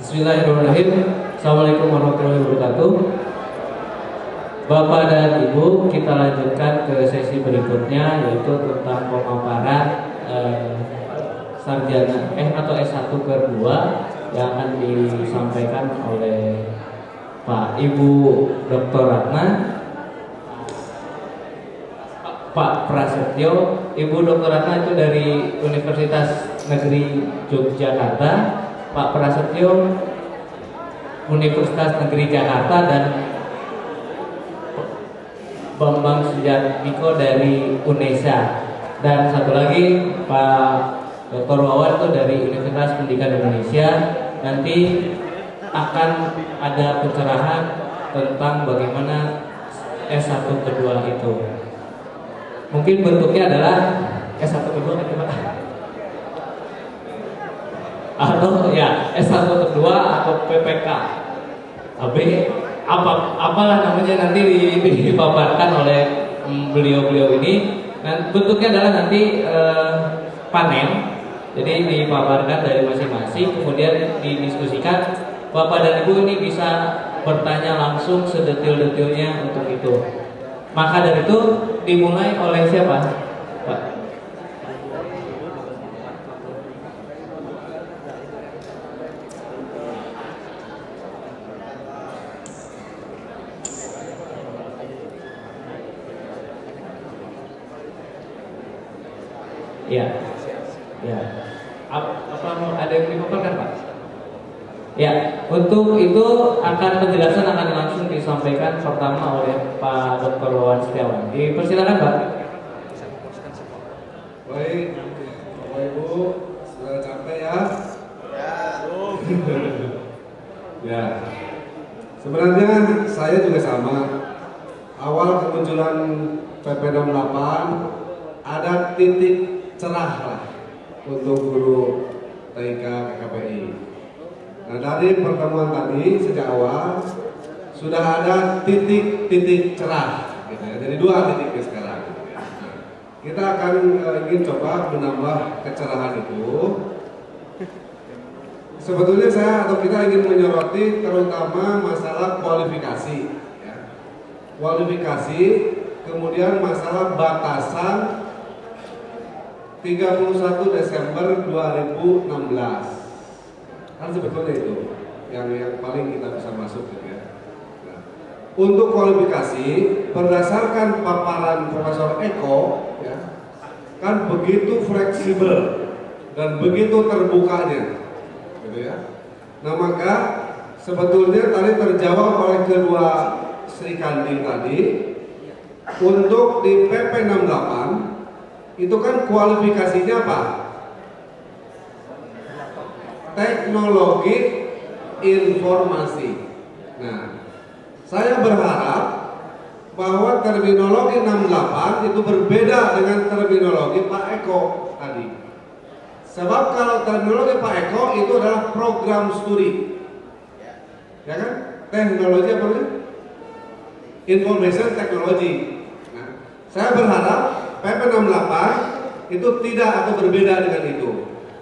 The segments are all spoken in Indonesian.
Bismillahirrahmanirrahim. Assalamualaikum warahmatullahi wabarakatuh. Bapak dan Ibu, kita lanjutkan ke sesi berikutnya, yaitu tentang pemaparan sarjana atau S1 ke-2 yang akan disampaikan oleh Pak Ibu Dr. Ratna, Pak Prasetyo. Ibu Dr. Ratna itu dari Universitas Negeri Yogyakarta, Pak Prasetyo Universitas Negeri Jakarta, dan Bambang Sujatmiko dari UNESA, dan satu lagi Pak Dr. Wawan itu dari Universitas Pendidikan Indonesia. Nanti akan ada pencerahan tentang bagaimana S1 kedua itu. Mungkin bentuknya adalah S1 kedua kan Pak? Atau ya S1 kedua atau PPK AB, apalah namanya nanti dipaparkan oleh beliau-beliau ini. Dan bentuknya adalah nanti panel, jadi dipaparkan dari masing-masing, kemudian didiskusikan. Bapak dan Ibu ini bisa bertanya langsung sedetil-detilnya untuk itu. Maka dari itu dimulai oleh siapa, Pak? Ya, ya. Apa ada yang dipaparkan, Pak? Ya, untuk itu penjelasan akan langsung disampaikan pertama oleh Pak Dr. Wawan Setiawan. Dipersilakan, Pak. Baik, Bapak Ibu, sudah capek ya? Ya. Sebenarnya saya juga sama. Awal kemunculan PP 68 ada titik cerah lah untuk guru TK PKPI. Nah, dari pertemuan tadi sejak awal sudah ada titik-titik cerah, gitu ya. Jadi 2 titik sekarang. Nah, kita akan ingin coba menambah kecerahan itu. Sebetulnya kita ingin menyoroti terutama masalah kualifikasi, ya. Kualifikasi, kemudian masalah batasan 31 Desember 2016. Kan sebetulnya itu yang paling kita bisa masuk, gitu ya. Nah, untuk kualifikasi berdasarkan paparan Profesor Eko, ya, kan begitu fleksibel dan begitu terbukanya, gitu ya. Nah, maka sebetulnya tadi terjawab oleh kedua Sri Kandi tadi. Untuk di PP 68 itu kan kualifikasinya apa? Teknologi informasi. Nah, saya berharap bahwa terminologi 68 itu berbeda dengan terminologi Pak Eko tadi. Sebab kalau terminologi Pak Eko itu adalah program studi, ya kan? Teknologi apa namanya? Information technology. Nah, saya berharap PP 68 itu tidak atau berbeda dengan itu.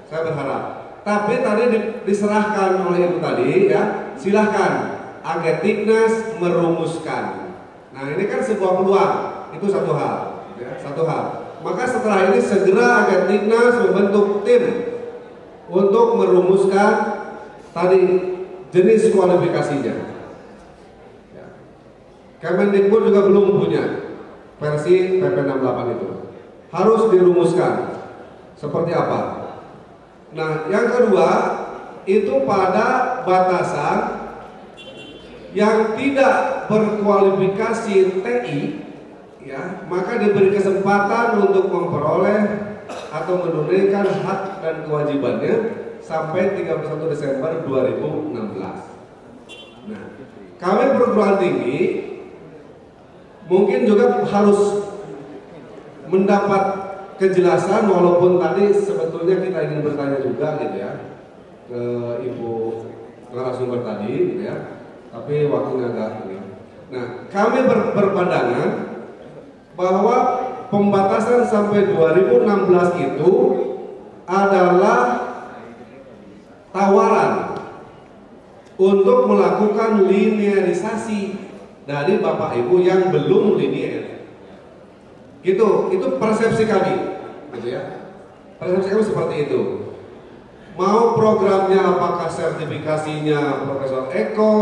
Saya berharap. Tapi tadi diserahkan oleh Ibu tadi, ya, silahkan Agetiknas merumuskan. Nah, ini kan sebuah peluang, itu satu hal, ya, satu hal. Maka setelah ini segera Agetiknas membentuk tim untuk merumuskan tadi jenis kualifikasinya. Ya. Kemendikbud juga belum punya versi PP 68 itu. Harus dirumuskan seperti apa. Nah, yang kedua itu pada batasan yang tidak berkualifikasi TI, ya, maka diberi kesempatan untuk memperoleh atau menunaikan hak dan kewajibannya sampai 31 Desember 2016. Nah, kami perguruan tinggi mungkin juga harus mendapat kejelasan, walaupun tadi sebetulnya kita ingin bertanya juga, gitu ya, ke Ibu narasumber tadi, gitu ya, tapi waktunya agak ini. Nah, kami berpandangan bahwa pembatasan sampai 2016 itu adalah tawaran untuk melakukan linearisasi dari Bapak Ibu yang belum linear. Gitu, itu persepsi kami, gitu ya. Persepsi kami seperti itu. Mau programnya apakah sertifikasinya Profesor Eko,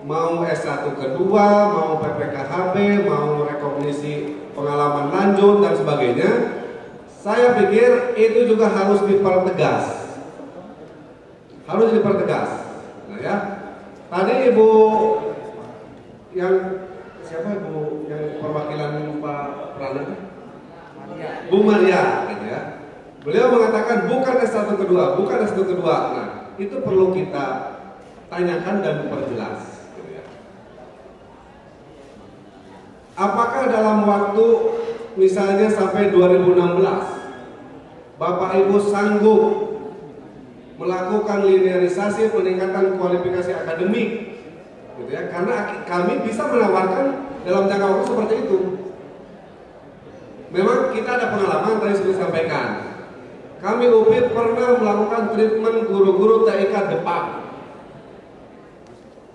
mau S1 kedua, mau PPKHB, mau rekognisi pengalaman lanjut dan sebagainya, saya pikir itu juga harus dipertegas. Harus dipertegas. Nah ya, tadi Ibu yang siapa Ibu yang perwakilan Pak Prana? Bu Maria, gitu ya. Beliau mengatakan bukan S1 kedua, bukan S1 kedua. Nah, itu perlu kita tanyakan dan perjelas. Gitu ya. Apakah dalam waktu misalnya sampai 2016, Bapak Ibu sanggup melakukan linearisasi peningkatan kualifikasi akademik, gitu ya? Karena kami bisa menawarkan dalam jangka waktu seperti itu. Memang kita ada pengalaman tadi sudah disampaikan. Kami UPI pernah melakukan treatment guru-guru TIK Depak.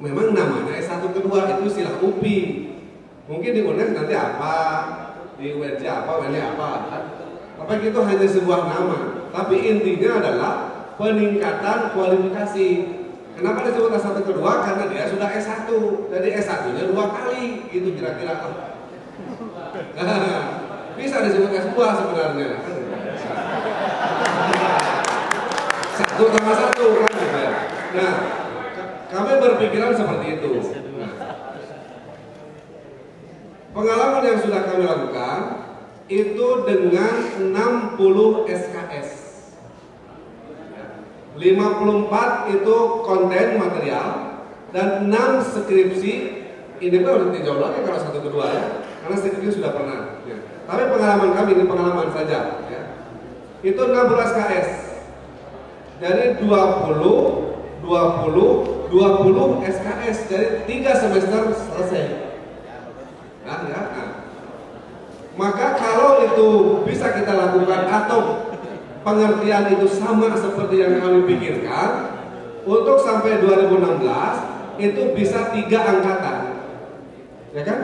Memang namanya S1 kedua itu istilah UPI. Mungkin di UNES nanti apa, di UNJ apa, UNJ apa. Tapi itu hanya sebuah nama. Tapi intinya adalah peningkatan kualifikasi. Kenapa disebut S1 kedua? Karena dia sudah S1. Jadi S1-nya 2 kali, gitu kira-kira. Bisa disebut S2 sebenarnya. Satu tambah satu kan gitu ya. Nah, kami berpikiran seperti itu. Nah, pengalaman yang sudah kami lakukan itu dengan 60 SKS. 54 itu konten material dan 6 skripsi. Ini pun harus dijawab lagi kalau satu kedua ya, karena skripsi sudah pernah. Ya. Tapi pengalaman kami ini pengalaman saja. Ya. Itu 60 SKS. Jadi 20 SKS. Jadi 3 semester selesai. Nah, ya. Nah. Maka kalau itu bisa kita lakukan atau pengertian itu sama seperti yang kami pikirkan, untuk sampai 2016 itu bisa 3 angkatan, ya kan?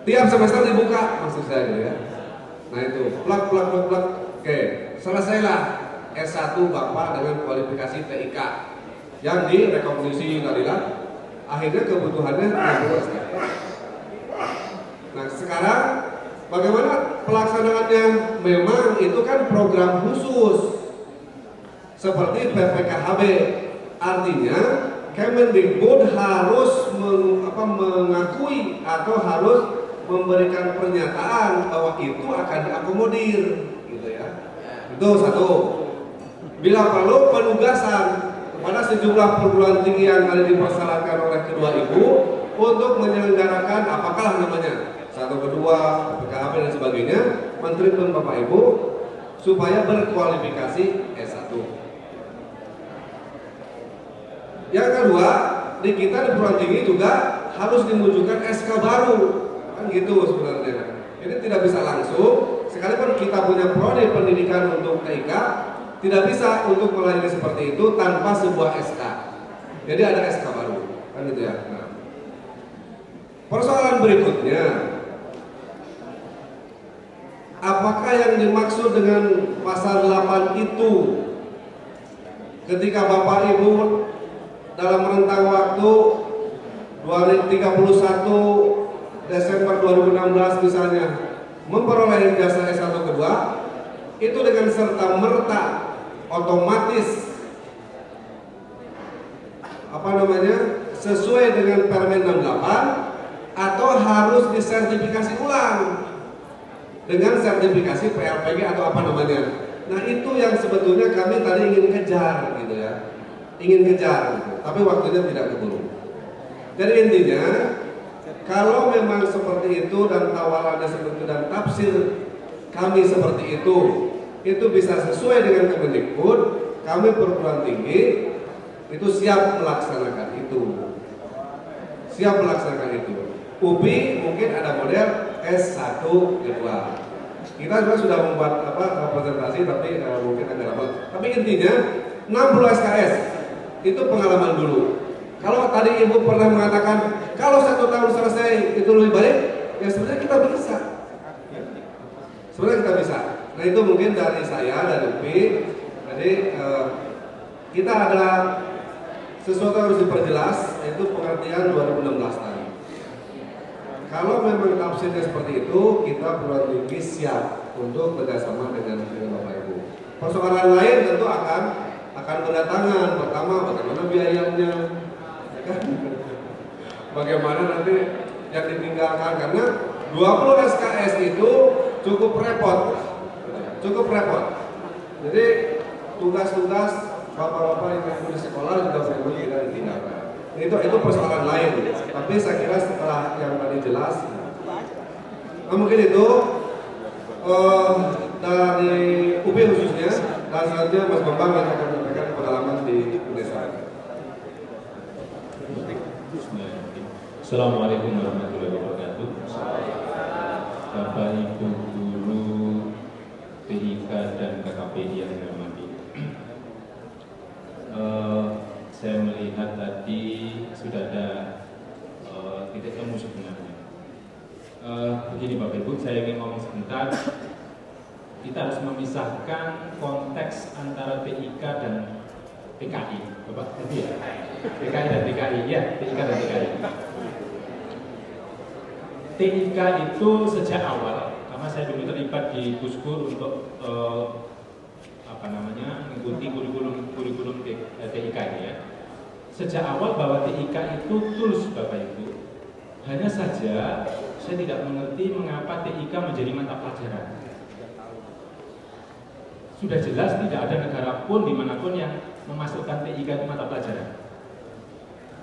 Tiap semester dibuka, maksud saya gitu ya. Nah itu, plak. Oke, selesailah S1 Bapak dengan kualifikasi TIK yang direkognisi tadi lah. Akhirnya kebutuhannya 60 SKS. Nah sekarang bagaimana pelaksanaannya? Memang itu kan program khusus seperti PPKHB. Artinya Kemendikbud harus mengakui atau harus memberikan pernyataan bahwa itu akan diakomodir, gitu ya. Itu satu. Bila perlu penugasan kepada sejumlah perguruan tinggi yang ada dipersyaratkan oleh kedua ibu untuk menyelenggarakan apakah namanya, satu kedua, PKHB dan sebagainya, mentreatment Bapak Ibu supaya berkualifikasi S1. Yang kedua, di kita di perguruan tinggi juga harus dimunculkan SK baru, kan gitu sebenarnya. Ini tidak bisa langsung, sekalipun kita punya prodi pendidikan untuk TIK, tidak bisa untuk melayani seperti itu tanpa sebuah SK. Jadi ada SK baru, kan gitu ya. Nah, persoalan berikutnya, apakah yang dimaksud dengan pasal 8 itu ketika Bapak Ibu dalam rentang waktu 31 Desember 2016 misalnya memperoleh ijazah S1 kedua, itu dengan serta merta otomatis sesuai dengan Permen 68 atau harus disertifikasi ulang dengan sertifikasi PLPG atau apa namanya. Nah itu yang sebetulnya kami tadi ingin kejar gitu ya, ingin kejar gitu. Tapi waktunya tidak keburu. Jadi intinya kalau memang seperti itu dan tawarannya seperti itu dan tafsir kami seperti itu bisa sesuai dengan Kemendikbud, kami perguruan tinggi itu siap melaksanakan itu. Siap melaksanakan itu. UPI mungkin ada model S1 kedua. Kita juga sudah membuat presentasi tapi mungkin agak lama. Tapi intinya 60 SKS Itu pengalaman dulu. Kalau tadi ibu pernah mengatakan kalau 1 tahun selesai itu lebih baik, ya sebenarnya kita bisa. Sebenarnya kita bisa. Nah itu mungkin dari saya, dari UPI. Jadi kita adalah sesuatu yang harus diperjelas, yaitu pengertian 2016 tadi. Kalau memang tafsirnya seperti itu, kita perlu tinggi siap untuk kerjasama dengan Bapak Ibu. Persoalan lain tentu akan berdatangan. Pertama, bagaimana biayanya, bagaimana nanti yang ditinggalkan, karena 20 SKS itu cukup repot. Jadi tugas-tugas bapak-bapak yang di sekolah juga perlu kita ditinggalkan. Itu persoalan lain. Tapi saya kira setelah yang tadi jelas, mungkin itu dari UPI khususnya, dan selanjutnya Mas Bambang yang akan memberikan pengalaman di desa. Assalamualaikum warahmatullahi wabarakatuh. Bapak Ibu guru TIK dan KKP yang saya hormati. Saya melihat tadi sudah ada titik temu sebenarnya. Begini Bapak Ibu, saya ingin ngomong sebentar. Kita harus memisahkan konteks antara TIK dan TKI. Bapak, ya? TKI dan TKI, ya, TIK dan TKI. TIK itu sejak awal, karena saya dulu terlibat di Puskur untuk mengikuti kurikulum TIK ini ya. Sejak awal bahwa TIK itu tools Bapak Ibu. Hanya saja saya tidak mengerti mengapa TIK menjadi mata pelajaran. Sudah jelas tidak ada negara pun dimanapun yang memasukkan TIK itu mata pelajaran.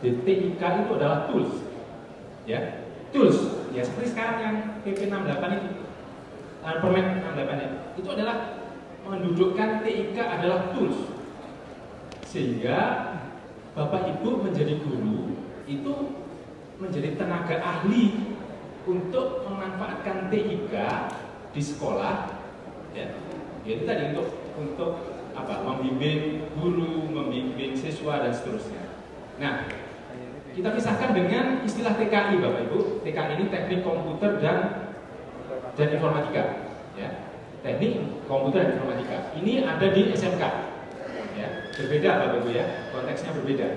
Jadi TIK itu adalah tools, ya, tools. Ya seperti sekarang yang PP 68 itu, Permen 68 itu adalah mendudukkan TIK adalah tools, sehingga Bapak Ibu menjadi guru itu menjadi tenaga ahli untuk memanfaatkan TIK di sekolah, ya. Itu tadi untuk apa? Membimbing guru, membimbing siswa dan seterusnya. Nah, kita pisahkan dengan istilah TKI Bapak Ibu. TKI ini teknik komputer dan informatika, ya. Teknik komputer dan informatika. Ini ada di SMK, ya. Berbeda Bapak Ibu ya, konteksnya berbeda.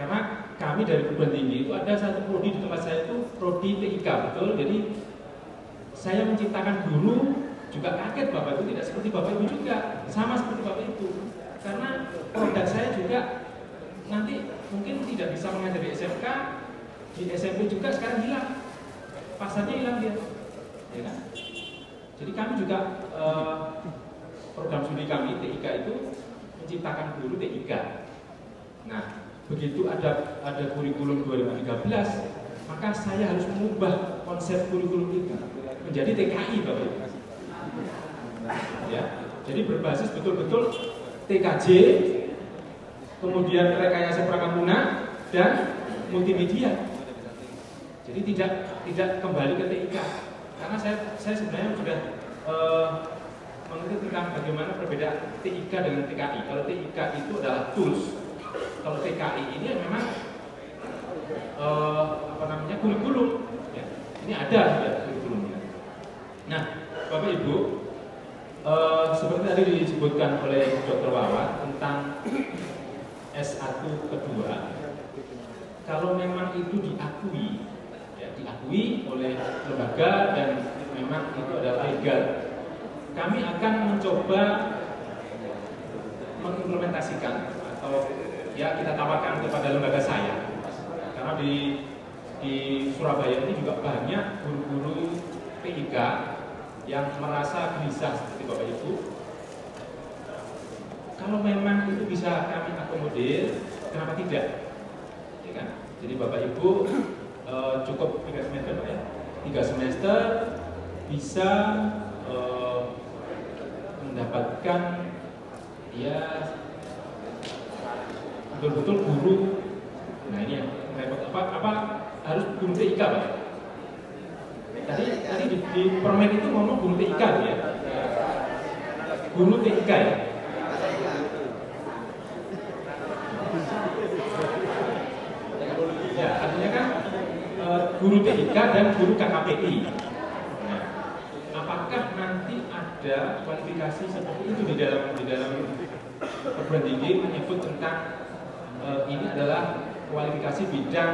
Karena kami dari perguruan tinggi itu ada satu prodi di tempat saya itu prodi TIK, betul. Jadi saya menciptakan guru juga kaget Bapak Ibu, tidak seperti Bapak Ibu juga, sama seperti Bapak Ibu. Karena produk saya juga nanti mungkin tidak bisa mengajar di SMK, di SMP juga sekarang hilang, pasarnya hilang dia, ya kan? Jadi kami juga program studi kami TIK itu menciptakan guru TIK. Nah, begitu ada kurikulum 2013, maka saya harus mengubah konsep kurikulum itu menjadi TKI Bapak Ibu. Ya, jadi berbasis betul-betul TKJ, kemudian rekayasa perangkat lunak dan multimedia. Jadi tidak kembali ke TIK, karena saya sebenarnya sudah mengerti tentang bagaimana perbedaan TIK dengan TKI. Kalau TIK itu adalah tools, kalau TKI ini memang kurikulum. Ya. Ini ada ya, kurikulumnya. Nah, Bapak Ibu, seperti tadi disebutkan oleh Dr. Wawan tentang S1 kedua, kalau memang itu diakui, ya, diakui oleh lembaga dan memang itu adalah legal, kami akan mencoba mengimplementasikan atau ya kita tawarkan kepada lembaga saya, karena di Surabaya ini juga banyak guru-guru TIK yang merasa gelisah seperti Bapak Ibu. Kalau memang itu bisa kami akomodir, kenapa tidak? Ya kan? Jadi Bapak Ibu cukup 3 semester Pak ya? 3 semester bisa mendapatkan ya betul-betul guru. Nah ini yang repot, apa harus guru TIK Pak? Tadi di permen itu ngomong guru TIK ya? Guru TIK ya? guru TIK dan guru KKPI. Nah, apakah nanti ada kualifikasi seperti itu di dalam perguruan tinggi menyebut tentang ini adalah kualifikasi bidang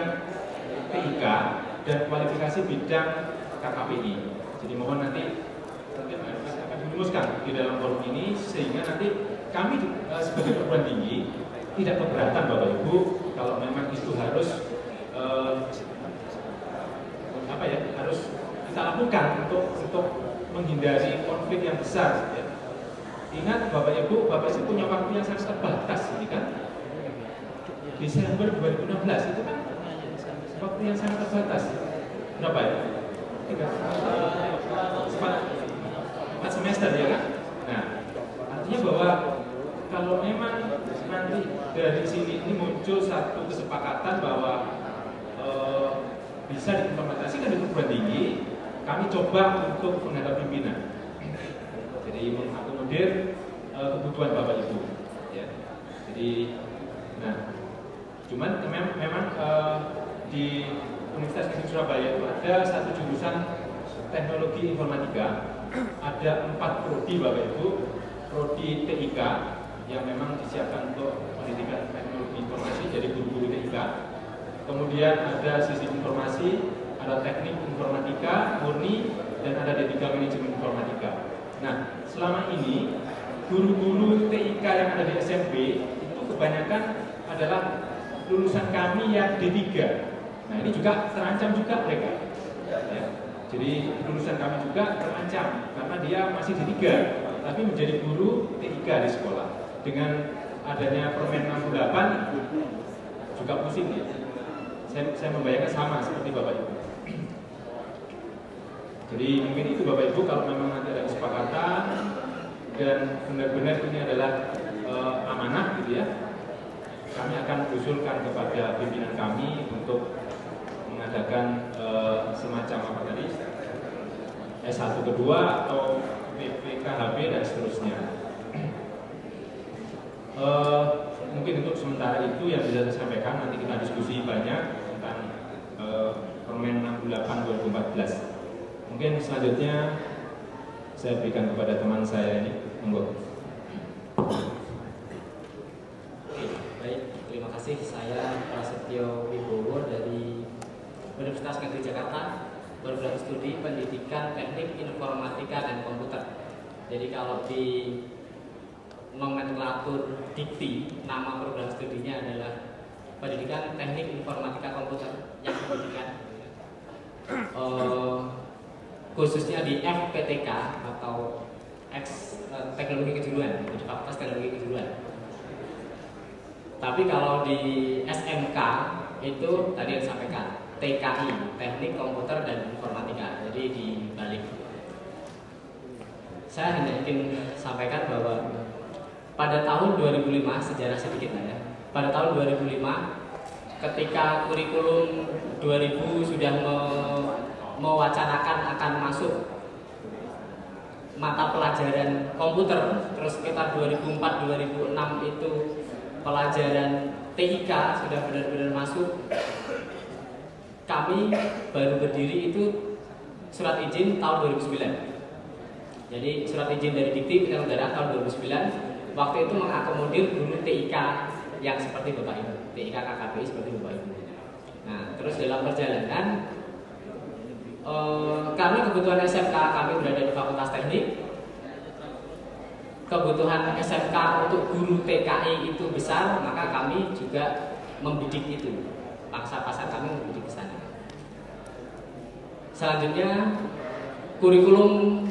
TIK dan kualifikasi bidang KKPI. Jadi mohon nanti mungkin akan dirumuskan di dalam forum ini sehingga nanti kami sebagai perguruan tinggi tidak keberatan Bapak Ibu kalau memang itu harus harus kita lakukan untuk menghindari konflik yang besar. Ya. Ingat Bapak Ibu punya waktu yang sangat terbatas, ini kan? Desember 2016 itu kan waktu yang sangat terbatas. Berapa ya? 4 semester ya kan? Nah, artinya bahwa kalau memang nanti dari sini ini muncul satu kesepakatan bahwa bisa diimplementasikan di perguruan tinggi, kami coba untuk menghadap pimpinan. Jadi mengakomodir kebutuhan Bapak Ibu. Ya. Jadi, nah, cuman memang di Universitas Negeri Surabaya itu ada satu jurusan teknologi informatika, ada 4 prodi Bapak Ibu, prodi TIK yang memang disiapkan untuk pendidikan teknologi informasi, jadi guru-guru TIK. Kemudian ada sistem informasi, ada teknik informatika murni, dan ada D3 manajemen informatika. Nah, selama ini guru-guru TIK yang ada di SMP itu kebanyakan adalah lulusan kami yang D3. Nah, ini juga terancam juga mereka. Ya. Jadi lulusan kami juga terancam karena dia masih D3, tapi menjadi guru TIK di sekolah. Dengan adanya Permen 68 juga pusing ya. Saya membayangkan sama seperti Bapak Ibu. Jadi mungkin itu Bapak Ibu kalau memang nanti ada kesepakatan dan benar-benar ini adalah amanah gitu ya, kami akan usulkan kepada pimpinan kami untuk mengadakan semacam apa tadi S1 kedua atau PPKHB dan seterusnya. Mungkin untuk sementara itu yang bisa saya sampaikan, nanti kita diskusi banyak tentang Permen 68 2014. Mungkin selanjutnya saya berikan kepada teman saya ini, monggo. Baik, terima kasih. Saya Prasetyo Wibowo dari Universitas Negeri Jakarta, program studi Pendidikan Teknik Informatika dan Komputer. Jadi kalau di nomenklatur dikti, nama program studinya adalah Pendidikan Teknik Informatika Komputer yang pendidikan khususnya di FPTK atau teknologi kejuruan, di Fakultas Teknologi Kejuruan. Tapi kalau di SMK itu tadi yang disampaikan TKI, Teknik Komputer dan Informatika. Jadi dibalik. Saya hanya ingin sampaikan bahwa pada tahun 2005, sejarah sedikit lah ya. Pada tahun 2005, ketika kurikulum 2000 sudah mewacanakan akan masuk mata pelajaran komputer, terus sekitar 2004-2006 itu pelajaran TIK sudah benar-benar masuk. Kami baru berdiri itu surat izin tahun 2009. Jadi surat izin dari Dikti Penyelenggara tahun 2009. Waktu itu mengakomodir guru TIK yang seperti Bapak Ibu, TIK KKPI seperti Bapak Ibu. Nah, terus dalam perjalanan karena kebutuhan SMK kami berada di Fakultas Teknik, kebutuhan SMK untuk guru TKI itu besar, maka kami juga membidik itu. Pangsa pasar kami membidik ke sana. Selanjutnya kurikulum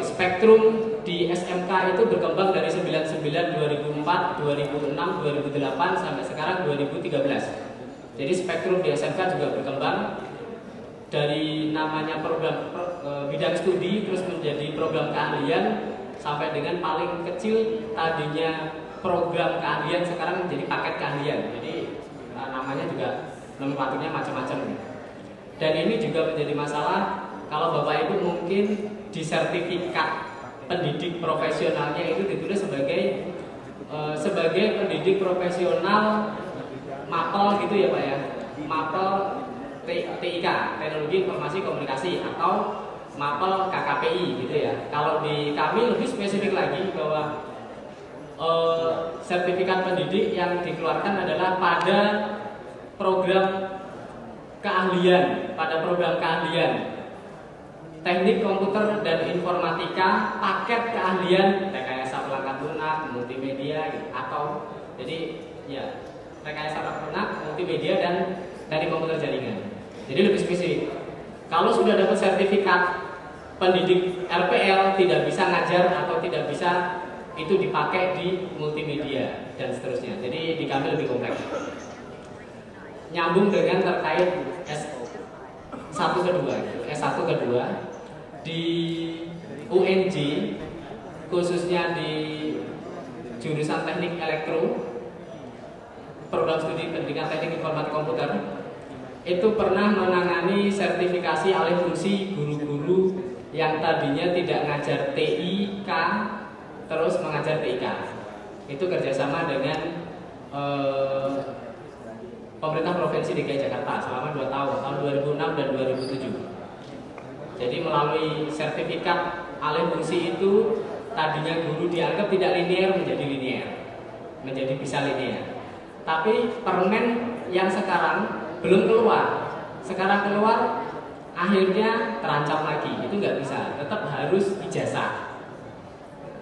spektrum di SMK itu berkembang dari 99, 2004, 2006, 2008 sampai sekarang 2013. Jadi spektrum di SMK juga berkembang dari namanya program bidang studi terus menjadi program keahlian sampai dengan paling kecil tadinya program keahlian sekarang menjadi paket keahlian. Jadi namanya juga nomenklaturnya macam-macam. Dan ini juga menjadi masalah kalau Bapak Ibu mungkin di sertifikat pendidik profesionalnya itu ditulis sebagai pendidik profesional MAPEL gitu ya Pak ya. MAPEL TIK, Teknologi Informasi Komunikasi, atau mapel KKPI gitu ya. Kalau di kami lebih spesifik lagi bahwa sertifikat pendidik yang dikeluarkan adalah pada program keahlian, teknik komputer dan informatika, paket keahlian rekayasa perangkat lunak, multimedia gitu. Atau jadi ya rekayasa perangkat lunak, multimedia dan teknik komputer jaringan. Jadi lebih spesifik. Kalau sudah dapat sertifikat pendidik RPL, tidak bisa ngajar atau tidak bisa itu dipakai di multimedia dan seterusnya. Jadi di kami lebih kompleks. Nyambung dengan terkait S1 kedua di UNJ, khususnya di jurusan teknik elektro, program studi pendidikan teknik informatika komputer, itu pernah menangani sertifikasi alih fungsi guru-guru yang tadinya tidak ngajar TIK terus mengajar TIK. Itu kerjasama dengan pemerintah Provinsi DKI Jakarta selama 2 tahun 2006 dan 2007. Jadi melalui sertifikat alih fungsi itu, tadinya guru dianggap tidak linear menjadi bisa linear. Tapi permen yang sekarang belum keluar, sekarang keluar akhirnya terancam lagi, itu nggak bisa, tetap harus ijazah.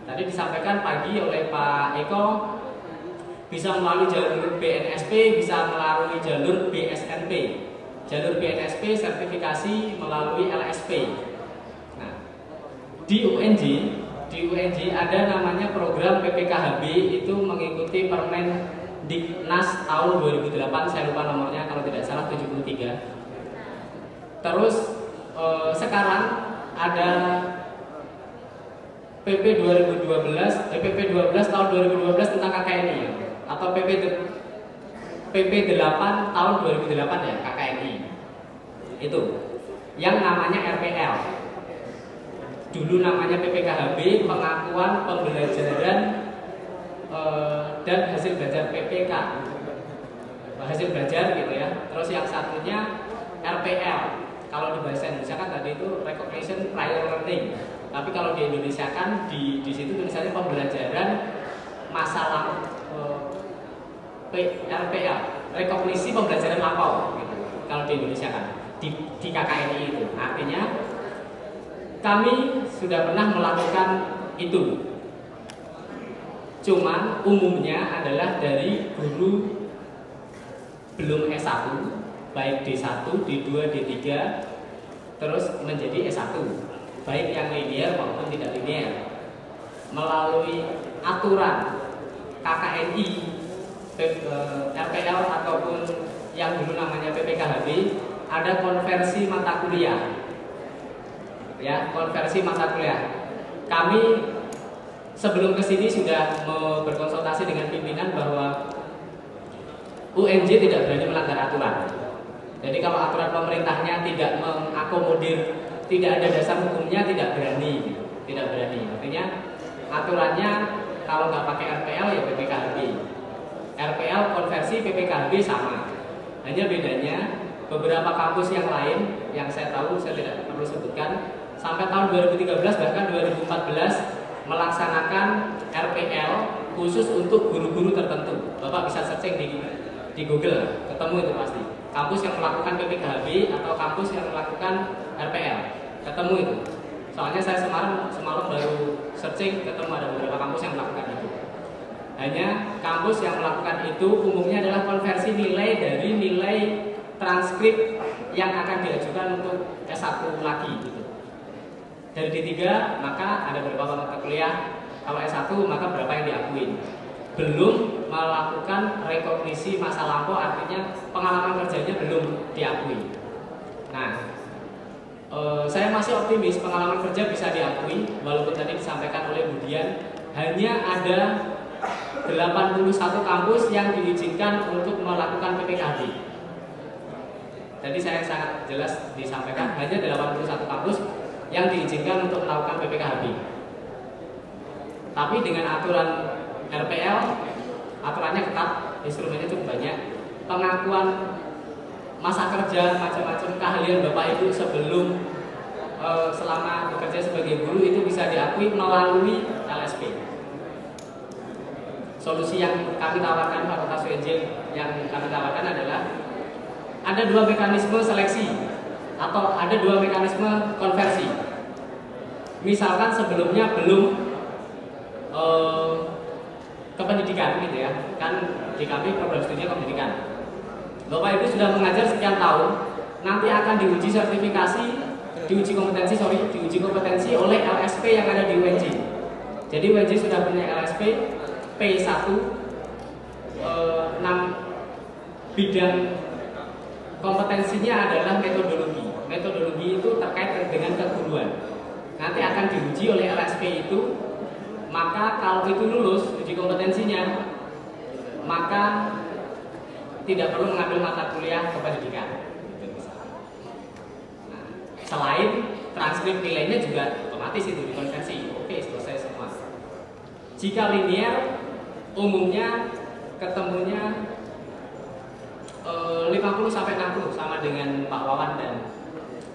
Tadi disampaikan pagi oleh Pak Eko, bisa melalui jalur BNSP, bisa melalui jalur BSNP. Jalur BNSP sertifikasi melalui LSP. Nah, di UNJ ada namanya program PPKHB, itu mengikuti Permen Diknas tahun 2008, saya lupa nomornya kalau tidak salah 73. Terus sekarang ada PP 12 tahun 2012 tentang KKNI ya, atau PP 8 tahun 2008 ya, KKNI. Itu yang namanya RPL. Dulu namanya PPKHB, pengakuan pembelajaran dan hasil belajar PPK, hasil belajar gitu ya. Terus yang satunya RPL. Kalau di bahasa Indonesia kan tadi itu recognition prior learning. Tapi kalau di Indonesia kan di situ tulisannya pembelajaran masalah RPL, rekognisi pembelajaran lampau gitu. Kalau di Indonesia kan di KKNI itu. Artinya kami sudah pernah melakukan itu. Cuman umumnya adalah dari guru belum S1, baik D1, D2, D3, terus menjadi S1, baik yang linear maupun tidak linear. Melalui aturan KKNI, RPL ataupun yang dulu namanya PPKHB, ada konversi mata kuliah. Ya, konversi mata kuliah. Kami sebelum kesini sudah berkonsultasi dengan pimpinan bahwa UNJ tidak berani melanggar aturan. Jadi kalau aturan pemerintahnya tidak mengakomodir, tidak ada dasar hukumnya, tidak berani. Artinya aturannya kalau nggak pakai RPL ya PPKHB. RPL konversi PPKHB sama. Hanya bedanya beberapa kampus yang lain yang saya tahu, saya tidak perlu sebutkan, sampai tahun 2013 bahkan 2014 melaksanakan RPL khusus untuk guru-guru tertentu. Bapak bisa searching di Google, ketemu itu pasti. Kampus yang melakukan PPKHB atau kampus yang melakukan RPL, ketemu itu. Soalnya saya semalam baru searching, ketemu ada beberapa kampus yang melakukan itu. Hanya kampus yang melakukan itu umumnya adalah konversi nilai dari nilai transkrip yang akan diajukan untuk S1 lagi gitu. Dari D3 maka ada beberapa mata kuliah, kalau S1 maka berapa yang diakuin. Belum melakukan rekognisi masa lampau, artinya pengalaman kerjanya belum diakui. Nah, saya masih optimis pengalaman kerja bisa diakui, walaupun tadi disampaikan oleh Budian hanya ada 81 kampus yang diizinkan untuk melakukan PPKHB. Tadi saya sangat jelas disampaikan hanya 81 kampus yang diizinkan untuk melakukan PPKHB. Tapi dengan aturan RPL, aturannya ketat, instrumennya cukup banyak. Pengakuan masa kerja, macam-macam keahlian Bapak Ibu sebelum selama bekerja sebagai guru itu bisa diakui melalui LSP. Solusi yang kami tawarkan Fakultas UNJ yang kami tawarkan adalah ada dua mekanisme seleksi atau ada dua mekanisme konversi. Misalkan sebelumnya belum ke pendidikan gitu ya, kan di kami program studi pendidikan. Bapak Ibu sudah mengajar sekian tahun, nanti akan diuji sertifikasi, diuji kompetensi oleh LSP yang ada di UNJ. Jadi UNJ sudah punya LSP P1 6 bidang kompetensinya adalah metodologi. Metodologi itu terkait dengan keguruan. Nanti akan diuji oleh LSP itu, maka kalau itu lulus uji kompetensinya, maka tidak perlu mengambil mata kuliah kependidikan. Nah, selain transkrip nilainya juga otomatis itu dikonversi. Oke, selesai semua. Jika linear, umumnya ketemunya 50-60 sama dengan Pak Wawan dan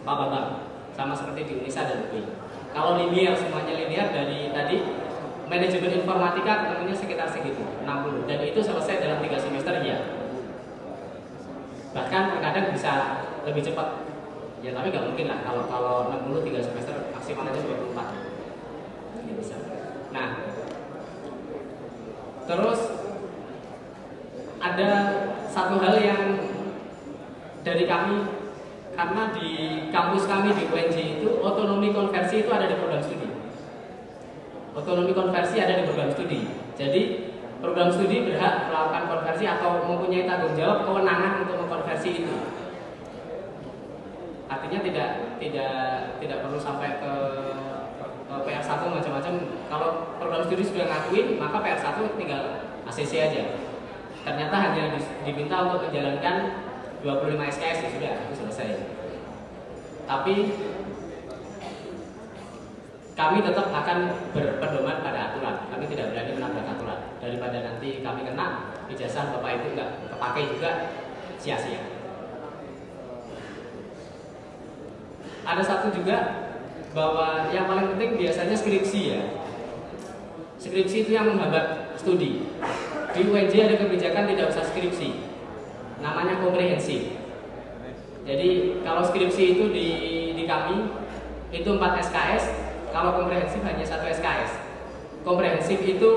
Pak Bambang, sama seperti di Unisa dan UI. Kalau linear, semuanya linear dari tadi manajemen informatika ketemunya sekitar segitu 60, dan itu selesai dalam 3 semester ya. Bahkan terkadang bisa lebih cepat ya, tapi nggak mungkin lah kalau 60 3 semester, maksimal aja 24 ya bisa. Nah, terus ada satu hal yang dari kami, karena di kampus kami di UNJ itu otonomi konversi itu ada di program studi. Otonomi konversi ada di program studi. Jadi program studi berhak melakukan konversi atau mempunyai tanggung jawab kewenangan untuk mengkonversi itu. Artinya tidak perlu sampai ke PR1 macam-macam. Kalau program studi sudah ngakuin, maka PR1 tinggal ACC aja. Ternyata hanya diminta untuk menjalankan 25 SKS ya sudah, itu selesai. Tapi kami tetap akan berpedoman pada aturan. Kami tidak berani menabrak aturan. Daripada nanti kami kena ijazah Bapak Ibu nggak kepake juga, sia-sia. Ada satu juga bahwa yang paling penting biasanya skripsi ya. Skripsi itu yang menghambat studi. Di UNJ ada kebijakan tidak usah skripsi, namanya komprehensif. Jadi kalau skripsi itu di kami itu 4 SKS, kalau komprehensif hanya 1 SKS. Komprehensif itu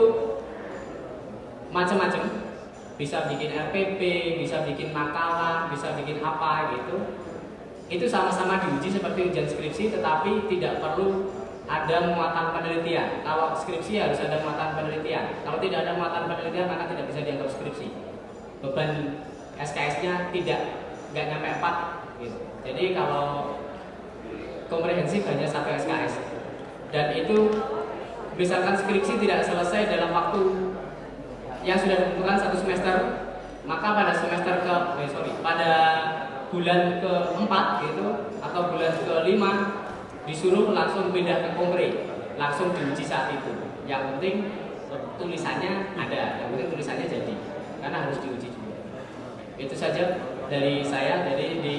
macam-macam, bisa bikin RPP, bisa bikin makalah, bisa bikin apa gitu. Itu sama-sama diuji seperti ujian skripsi, tetapi tidak perlu ada muatan penelitian. Kalau skripsi harus ada muatan penelitian. Kalau tidak ada muatan penelitian maka tidak bisa dianggap skripsi. Beban SKS-nya nggak nyampe 4 gitu. Jadi kalau komprehensif hanya 1 SKS. Dan itu misalkan skripsi tidak selesai dalam waktu yang sudah ditentukan 1 semester, maka pada bulan ke-4 gitu atau bulan ke-5 disuruh langsung pindah ke kompre, langsung diuji saat itu. Yang penting tulisannya ada, yang penting tulisannya jadi, karena harus diuji juga. Itu saja dari saya. Jadi di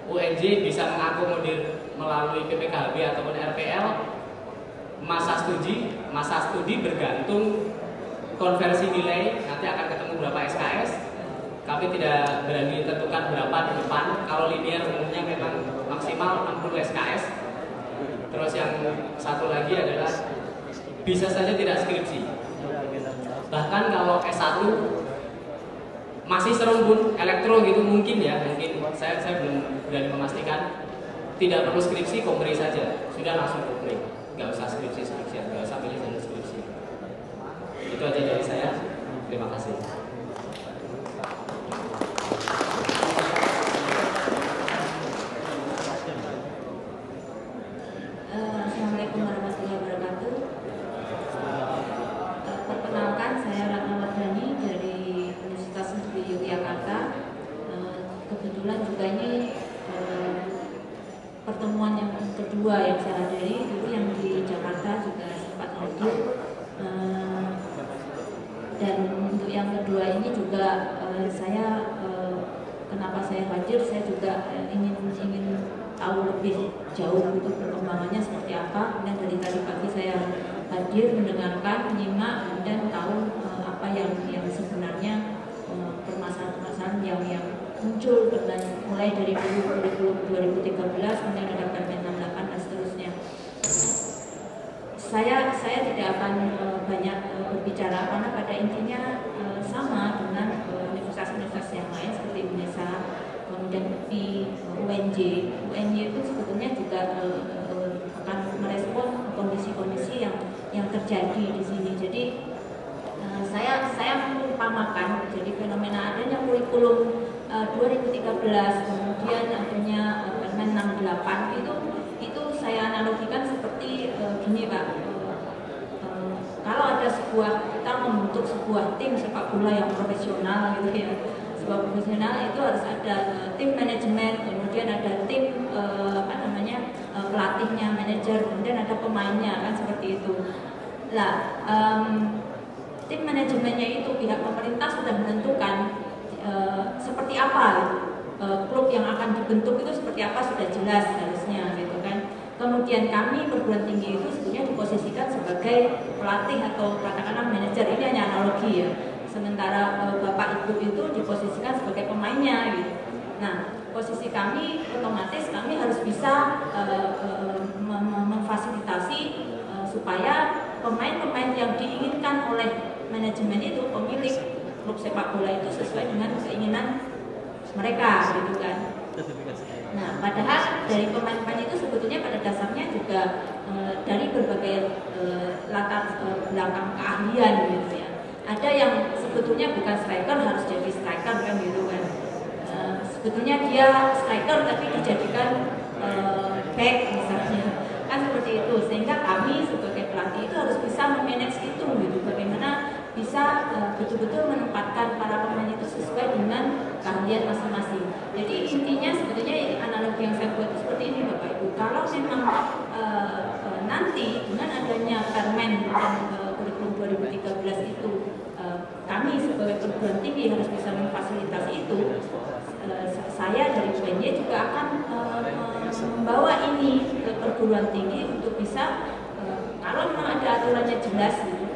UNJ bisa mengakomodir melalui PPKHB ataupun RPL masa studi bergantung konversi nilai, nanti akan ketemu berapa SKS. Kami tidak berani tentukan berapa di depan. Kalau linear umumnya memang maksimal 60 SKS. Terus yang satu lagi adalah bisa saja tidak skripsi. Bahkan kalau S1 masih serumpun elektro gitu mungkin ya, mungkin saya belum berani memastikan. Tidak perlu skripsi, kompre saja, sudah langsung kompre, nggak usah skripsi, nggak usah pilih jalur skripsi. Itu aja dari saya. Terima kasih. Assalamualaikum warahmatullahi wabarakatuh. Perkenalkan, saya Ratna Wardani dari Universitas Negeri Yogyakarta. Kebetulan juga ini pertemuan yang kedua yang saya hadiri, dulu yang di Jakarta juga sempat hadir. Dan untuk yang kedua hadir, saya juga ingin tahu lebih jauh itu perkembangannya seperti apa. Dan dari tadi pagi saya hadir, mendengarkan, menyimak, dan tahu apa yang sebenarnya permasalahan-permasalahan yang muncul mulai dari kurikulum 2013, kemudian ada Permen 68 dan seterusnya. Saya tidak akan banyak berbicara karena pada intinya sama dengan universitas-universitas yang lain seperti UNESA, kemudian UPI, UNJ. UNJ itu sebetulnya juga akan merespon kondisi-kondisi yang terjadi di sini. Jadi saya mengumpamakan, jadi fenomena adanya kurikulum 2013, kemudian adanya Permen 68 itu saya analogikan seperti gini Pak. Kalau ada kita membentuk sebuah tim sepak bola yang profesional gitu ya, sebuah profesional itu harus ada tim manajemen, kemudian ada tim pelatihnya, manajer, kemudian ada pemainnya, kan seperti itu. Lah, tim manajemennya itu pihak pemerintah sudah menentukan seperti apa klub yang akan dibentuk itu seperti apa, sudah jelas harusnya gitu kan. Kemudian kami perguruan tinggi itu sebetulnya diposisikan sebagai pelatih atau katakanlah manajer, ini hanya analogi ya. Sementara Bapak Ibu itu diposisikan sebagai pemainnya gitu. Nah, posisi kami otomatis kami harus bisa memfasilitasi supaya pemain-pemain yang diinginkan oleh manajemen itu, pemilik klub sepak bola itu sesuai dengan keinginan mereka gitu kan. Nah, padahal dari pemain-pemain itu sebetulnya pada dasarnya juga dari berbagai latar belakang keahlian gitu ya. Ada yang sebetulnya bukan striker harus jadi striker kan gitu kan. Sebetulnya dia striker tapi dijadikan back misalnya, kan seperti itu. Sehingga kami sebagai pelatih itu harus bisa memanage itu gitu. Bagaimana bisa betul-betul menempatkan para pemain itu sesuai dengan keahlian masing-masing. Jadi intinya sebetulnya analogi yang saya buat seperti ini Bapak Ibu. Kalau memang nanti dengan adanya Permen dan kurikulum 2013 itu kami sebagai perguruan tinggi harus bisa memfasilitasi itu, saya dari UNY juga akan membawa ini ke perguruan tinggi untuk bisa kalau memang ada aturannya jelas gitu,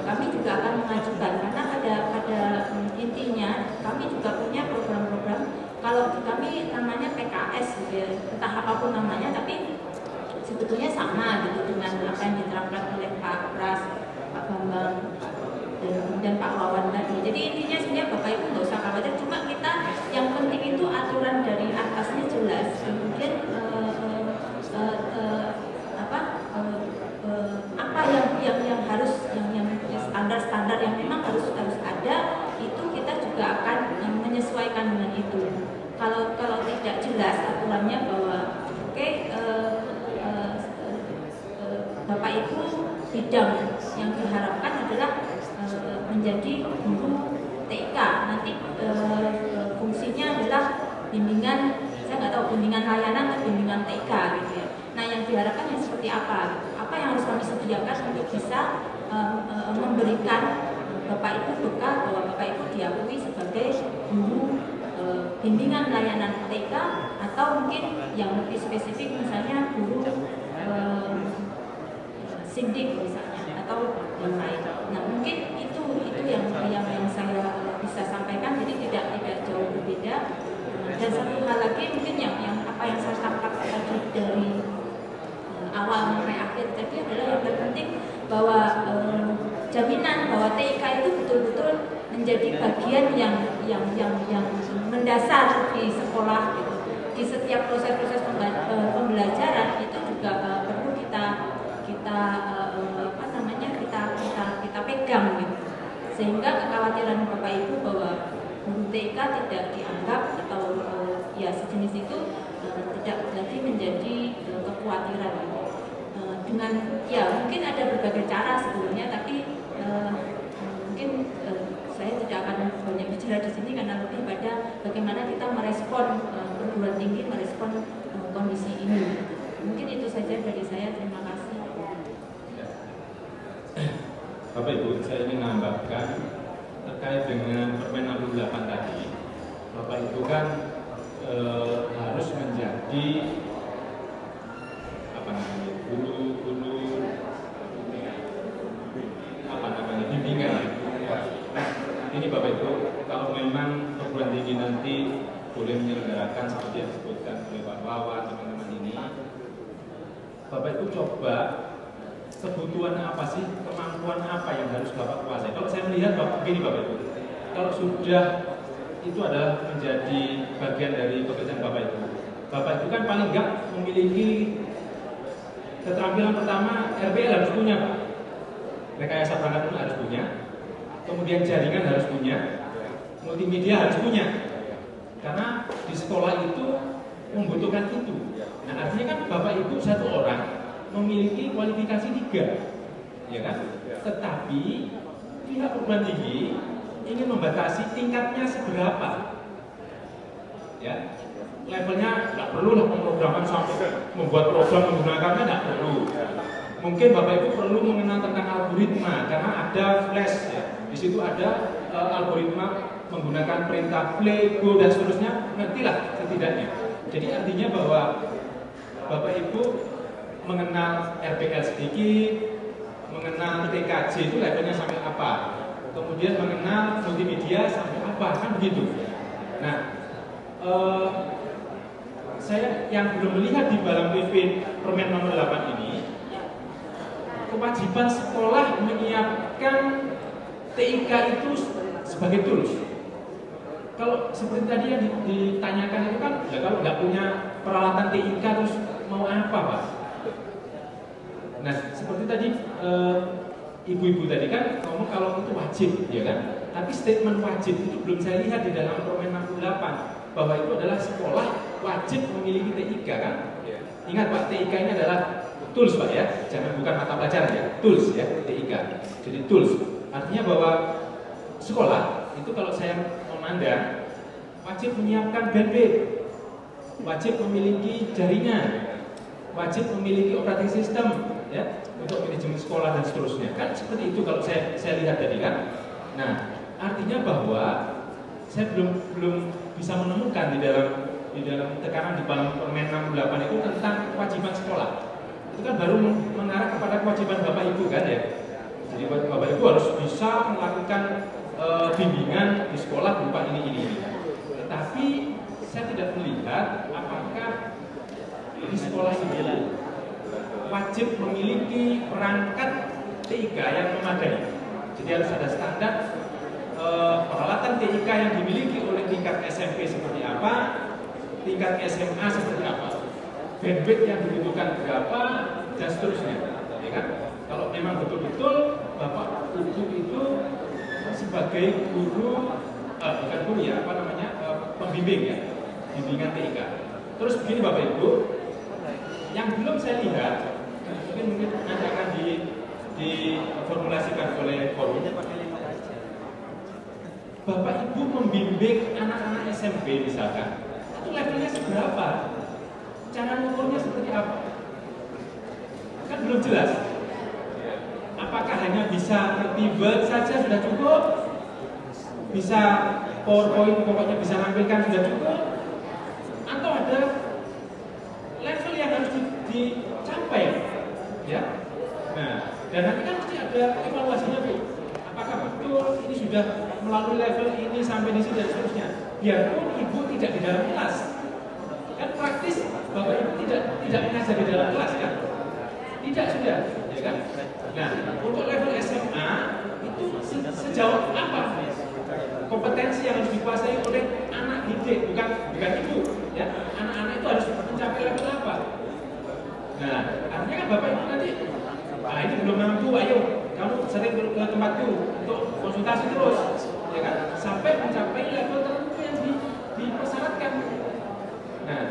kami juga akan mengajukan karena pada intinya kami juga punya program-program. Kalau kami namanya PKS gitu ya, entah apapun namanya, tapi sebetulnya sama gitu dengan apa yang diterapkan oleh Pak Pras, Pak Bambang, dan kemudian Pak Wawan tadi. Jadi intinya sebenarnya Bapak Ibu nggak usah khawatir, cuma kita yang penting itu aturan dari atasnya jelas, kemudian apa yang harus yang standar-standar yang memang harus ada, itu kita juga akan menyesuaikan dengan itu. Kalau tidak jelas aturannya bahwa Bapak Ibu bidang yang diharapkan adalah menjadi guru TK, nanti fungsinya adalah bimbingan, saya nggak tahu bimbingan layanan atau bimbingan TK gitu ya. Nah, yang diharapkan yang seperti apa? Apa yang harus kami sediakan untuk bisa memberikan Bapak Ibu bekal bahwa Bapak Ibu diakui sebagai guru bimbingan layanan TK, atau mungkin yang lebih spesifik misalnya guru sindik misalnya atau yang lain. Nah, mungkin itu yang saya bisa sampaikan, jadi tidak jauh berbeda. Dan satu hal lagi mungkin yang apa yang saya tangkap tadi dari awal sampai akhir tadi adalah yang terpenting bahwa jaminan bahwa TIK itu betul-betul menjadi bagian yang mendasar di sekolah gitu. Di setiap proses-proses pembelajaran itu juga perlu kita pegang gitu. Sehingga kekhawatiran Bapak Ibu bahwa guru TIK tidak dianggap atau ya sejenis itu tidak berarti menjadi kekhawatiran gitu. Dengan ya mungkin ada berbagai cara sebelumnya, tapi mungkin saya tidak akan banyak bicara di sini karena lebih pada bagaimana kita merespon perguruan tinggi, merespon kondisi ini. Mungkin itu saja dari saya. Terima kasih. Bapak Ibu, saya ingin menambahkan terkait dengan Permen 68 tadi. Bapak Ibu kan harus menjadi apa namanya guru apa namanya bimbingan. Nah, ini Bapak Ibu, kalau memang perguruan tinggi nanti boleh menyelenggarakan seperti yang disebutkan oleh Pak Wawan teman-teman ini, Bapak Ibu coba kebutuhan apa sih, kemampuan apa yang harus Bapak kuasai. Kalau saya melihat begini Bapak Ibu, kalau sudah itu adalah menjadi bagian dari pekerjaan Bapak Ibu. Bapak Ibu kan paling enggak memiliki keterampilan pertama, RPL harus punya Pak. Rekayasa perangkat lunak harus punya, kemudian jaringan harus punya, multimedia harus punya. Karena di sekolah itu membutuhkan itu. Nah artinya kan Bapak Ibu satu orang memiliki kualifikasi 3, ya kan? Tetapi pihak perguruan tinggi ingin membatasi tingkatnya seberapa, ya levelnya nggak perlu lah pemrograman sampai membuat program menggunakannya, nggak perlu. Mungkin Bapak Ibu perlu mengenal tentang algoritma karena ada flash, ya. Di situ ada algoritma menggunakan perintah play, go dan seterusnya, ngertilah setidaknya. Jadi artinya bahwa Bapak Ibu mengenal RPL sedikit, mengenal TKJ itu levelnya sampai apa, kemudian mengenal multimedia sampai apa, kan begitu. Nah, saya yang belum melihat di dalam PP Permen nomor 8 ini, kewajiban sekolah menyiapkan TIK itu sebagai tools. Kalau seperti tadi yang ditanyakan itu kan, ya kalau nggak punya peralatan TIK terus mau apa Pak? Nah, seperti tadi ibu-ibu tadi kan ngomong kalau itu wajib, ya kan? Tapi statement wajib itu belum saya lihat di dalam Permen 68 bahwa itu adalah sekolah wajib memiliki TIK kan? Ingat Pak, TIK ini adalah tools Pak ya, jangan bukan mata pelajaran ya, tools ya, TIK. Jadi tools, artinya bahwa sekolah itu kalau saya memandang wajib menyiapkan bandwidth, wajib memiliki jaringan, wajib memiliki operating system ya untuk manajemen sekolah dan seterusnya. Kan seperti itu kalau saya lihat tadi kan. Nah, artinya bahwa saya belum bisa menemukan di dalam tekanan di dalam Permen 68 itu tentang kewajiban sekolah. Itu kan baru mengarah kepada kewajiban Bapak Ibu kan ya. Jadi Bapak Ibu harus bisa melakukan bimbingan di sekolah berupa ini. Tetapi saya tidak melihat apakah di sekolah itu wajib memiliki perangkat TIK yang memadai. Jadi harus ada standar peralatan TIK yang dimiliki oleh tingkat SMP seperti apa, tingkat SMA seperti apa, bandwidth yang dibutuhkan berapa, dan seterusnya. Ya kan? Kalau memang betul-betul Bapak Ibu itu sebagai guru, bukan guru ya, apa namanya, pembimbing ya, bimbingan TIK. Terus begini Bapak Ibu, yang belum saya lihat, mungkin nanti akan diformulasikan oleh forum. Bapak Ibu membimbing anak-anak SMP misalkan, itu levelnya seberapa? Cara ngukurnya seperti apa? Kan belum jelas. Apakah hanya bisa ngerti saja sudah cukup? Bisa PowerPoint pokoknya bisa nampilkan sudah cukup? Atau ada level yang harus dicapai? Ya. Nah, dan nanti kan mesti ada evaluasinya Bu. Apakah betul ini sudah melalui level ini sampai di sini dan seterusnya? Biarpun Ibu tidak di dalam kelas. Kan praktis Bapak Ibu tidak mengajar di dalam kelas kan? Tidak sudah, ya kan? Nah, untuk level SMA itu sejauh apa kompetensi yang harus dikuasai oleh anak didik, bukan Ibu, ya? Anak-anak itu harus mencapai level apa? Nah, artinya kan Bapak Ibu nanti, ini belum mampu, ayo kamu sering ke tempatku untuk konsultasi terus, ya kan? Sampai mencapai level tertentu yang dipersyaratkan. Nah,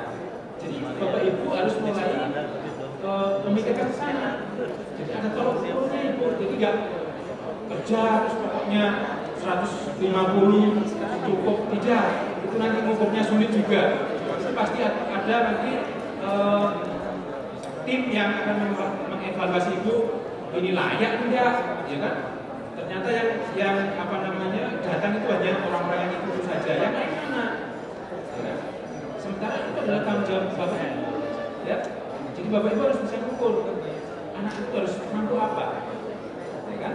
jadi Bapak Ibu harus mulai memikirkan ke sana. Jadi ada tolong-tolongnya Ibu, jadi nggak kerja terus pokoknya 150 cukup, tidak. Itu nanti ngukurnya sulit juga. Pasti ada nanti tim yang akan mengevaluasi Ibu, ini layak enggak, ya kan? Ternyata yang apa namanya datang itu hanya orang-orang yang ikut saja, yang lain mana? Sementara itu adalah tanggung jawab Bapak Ibu. Ya. Jadi Bapak Ibu harus bisa mengukur anak itu harus mampu apa. Ya kan?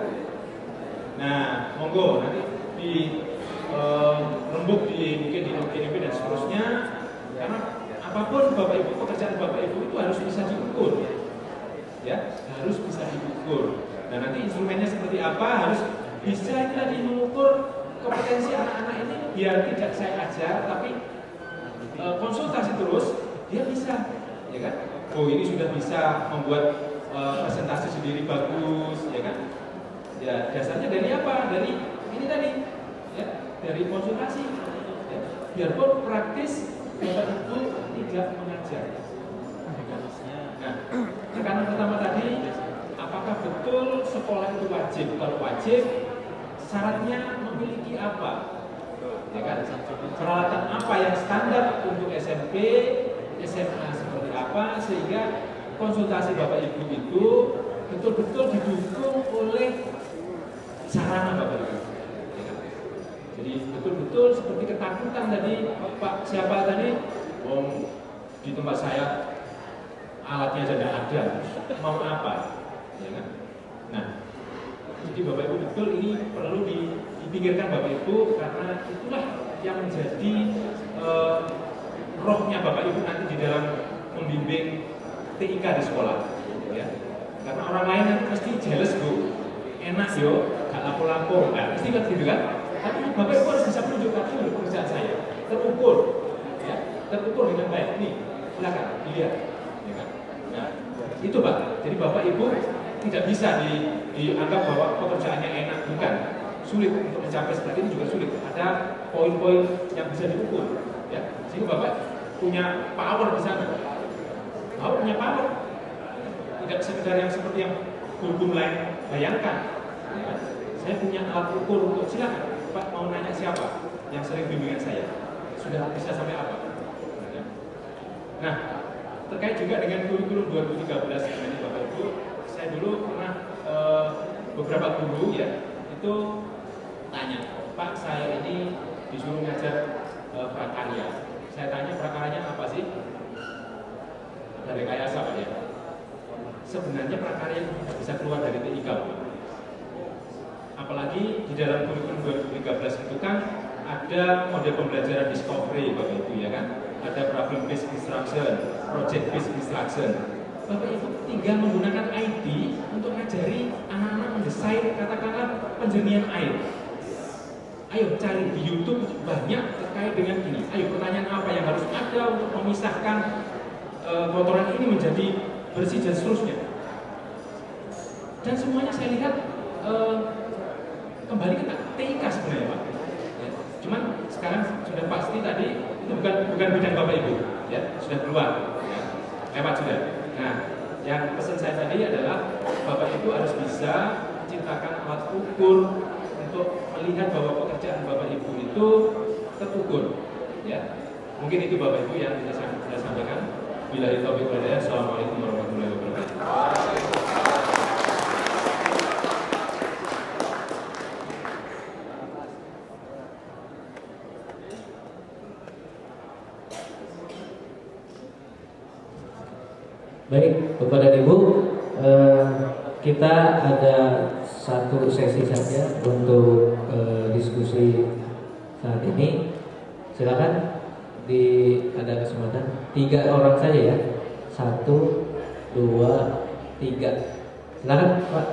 Nah, monggo nanti di rembuk mungkin di OKDP dan seterusnya, karena apapun Bapak Ibu, pekerjaan Bapak Ibu itu harus bisa diukur, ya, harus bisa diukur. Dan nanti instrumennya seperti apa, harus bisa tadi mengukur kompetensi anak-anak ini, biar tidak saya ajar, tapi konsultasi terus, dia bisa, ya kan? Oh, ini sudah bisa membuat presentasi sendiri bagus, ya kan? Ya, dasarnya dari apa? Dari ini tadi, ya, dari konsultasi. Ya. Biarpun praktis Bapak Ibu tidak mengajar. Nah, tekanan pertama tadi, apakah betul sekolah itu wajib? Kalau wajib, syaratnya memiliki apa? Ya kan? Peralatan apa yang standar untuk SMP, SMA seperti apa, sehingga konsultasi Bapak Ibu itu betul-betul didukung oleh sarana Bapak Ibu. Jadi betul-betul seperti ketakutan tadi Pak siapa tadi, di tempat saya alatnya aja tidak ada, mau apa, ya kan? Nah, jadi Bapak Ibu betul ini perlu dipikirkan Bapak Ibu, karena itulah yang menjadi rohnya Bapak Ibu nanti di dalam membimbing TIK di sekolah, ya. Karena orang lain nanti pasti jealous Bu, enak yo, gak lapo-lapo, kan? Pasti kan gitu kan? Tapi Bapak Ibu harus bisa menunjukkan dulu pekerjaan saya, terukur, ya, terukur dengan baik. Nih, silakan dilihat, ya kan? Nah, itu Pak. Jadi Bapak Ibu tidak bisa dianggap bahwa pekerjaannya enak, bukan. Sulit untuk mencapai seperti ini juga sulit. Ada poin-poin yang bisa diukur, ya. Sehingga Bapak punya power di sana. Bapak punya power. Tidak sekedar yang seperti yang guru lain bayangkan. Ya. Saya punya alat ukur untuk silakan. Pak mau nanya siapa yang sering bimbingan saya? Sudah bisa sampai apa? Nah, terkait juga dengan kurikulum 2013 ini Bapak Ibu, saya dulu pernah beberapa guru ya itu tanya, Pak saya ini disuruh ngajar prakarya. Saya tanya prakaryanya apa sih? Ada rekayasa Pak ya. Sebenarnya prakarya bisa keluar dari TIK Pak. Apalagi di dalam kurikulum 2013 itu kan ada model pembelajaran discovery Bapak Ibu ya kan, ada problem based instruction, project based instruction. Bapak Ibu tinggal menggunakan ID untuk ngajari anak-anak mendesain katakanlah penjernihan air. Ayo cari di YouTube banyak terkait dengan ini. Ayo pertanyaan apa yang harus ada untuk memisahkan kotoran ini menjadi bersih dan seterusnya. Dan semuanya saya lihat kembali ke TIK sebenarnya Pak. Ya. Cuman sekarang sudah pasti tadi itu bukan bidang Bapak Ibu, ya sudah keluar, ya. Lewat sudah. Nah, yang pesan saya tadi adalah Bapak Ibu harus bisa menciptakan alat ukur untuk melihat bahwa pekerjaan Bapak Ibu itu terukur, ya. Mungkin itu Bapak Ibu yang bisa saya sampaikan. Billahi taufiq wal hidayah. Assalamualaikum warahmatullahi wabarakatuh. Baik, Bapak dan Ibu, kita ada satu sesi saja untuk diskusi saat ini. Silakan ada kesempatan 3 orang saja ya, 1, 2, 3. Silakan Pak.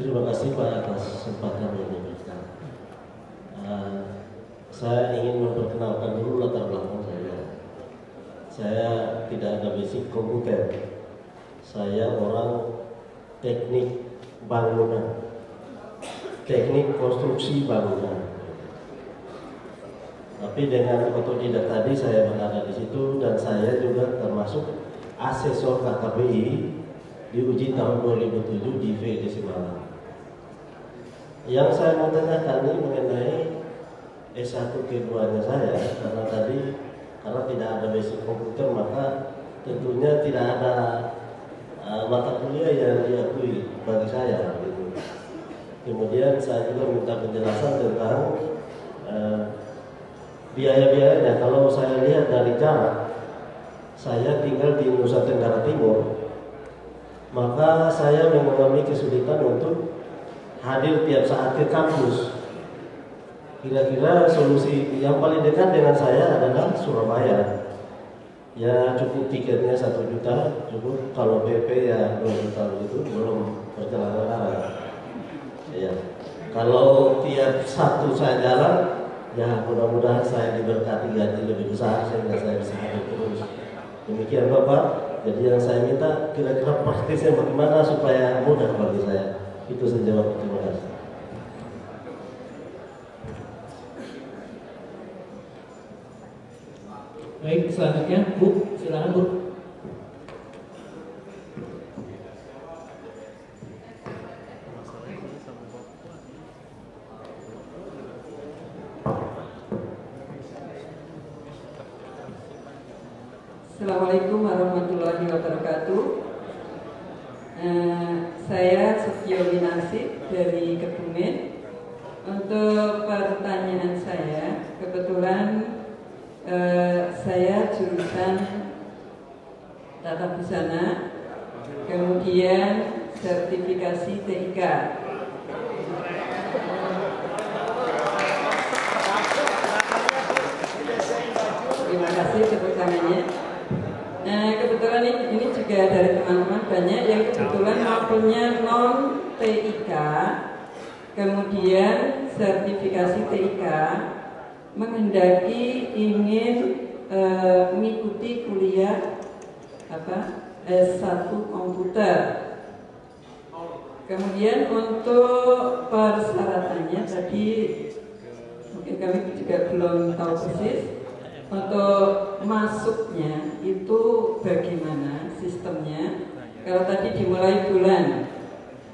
Terima kasih Pak atas kesempatan yang diberikan. Saya ingin memperkenalkan dulu latar belakang saya. Saya tidak ada basic komputer. Saya orang teknik bangunan, teknik konstruksi bangunan. Tapi dengan otodidak tadi saya berada di situ dan saya juga termasuk asesor KKBI di uji tahun 2007 di VD Semarang. Yang saya mau tanyakan ini mengenai S1 ke-2 nya saya, karena tidak ada basic komputer maka tentunya tidak ada mata kuliah yang diakui bagi saya gitu. Kemudian saya juga minta penjelasan tentang biaya-biayanya. Kalau saya lihat dari jarak, saya tinggal di Nusa Tenggara Timur, maka saya mengalami kesulitan untuk hadir tiap saat ke kampus. Kira-kira solusi yang paling dekat dengan saya adalah Surabaya. Ya cukup tiketnya 1 juta, cukup. Kalau BP ya 2 juta itu belum perjalanan darat. Ya. Kalau tiap Sabtu saya jalan, ya mudah-mudahan saya diberkati gaji lebih besar sehingga saya bisa hadir terus. Demikian Bapak. Jadi yang saya minta kira-kira praktisnya bagaimana supaya mudah bagi saya. Itu saja Bapak. Terima kasih. Baik, selanjutnya Bu, silakan Bu. Assalamualaikum warahmatullahi wabarakatuh. Saya Setio Winasih dari Kebumen. Untuk pertanyaan saya, kebetulan saya jurusan tata busana, kemudian sertifikasi TIK. Terima kasih tepuk tangannya. Nah, kebetulan ini juga dari teman-teman banyak yang kebetulan punya non TIK, kemudian sertifikasi TIK, menghendaki ingin mengikuti kuliah S1 komputer. Kemudian untuk persyaratannya tadi mungkin kami juga belum tahu persis. Untuk masuknya itu bagaimana sistemnya? Kalau tadi dimulai bulan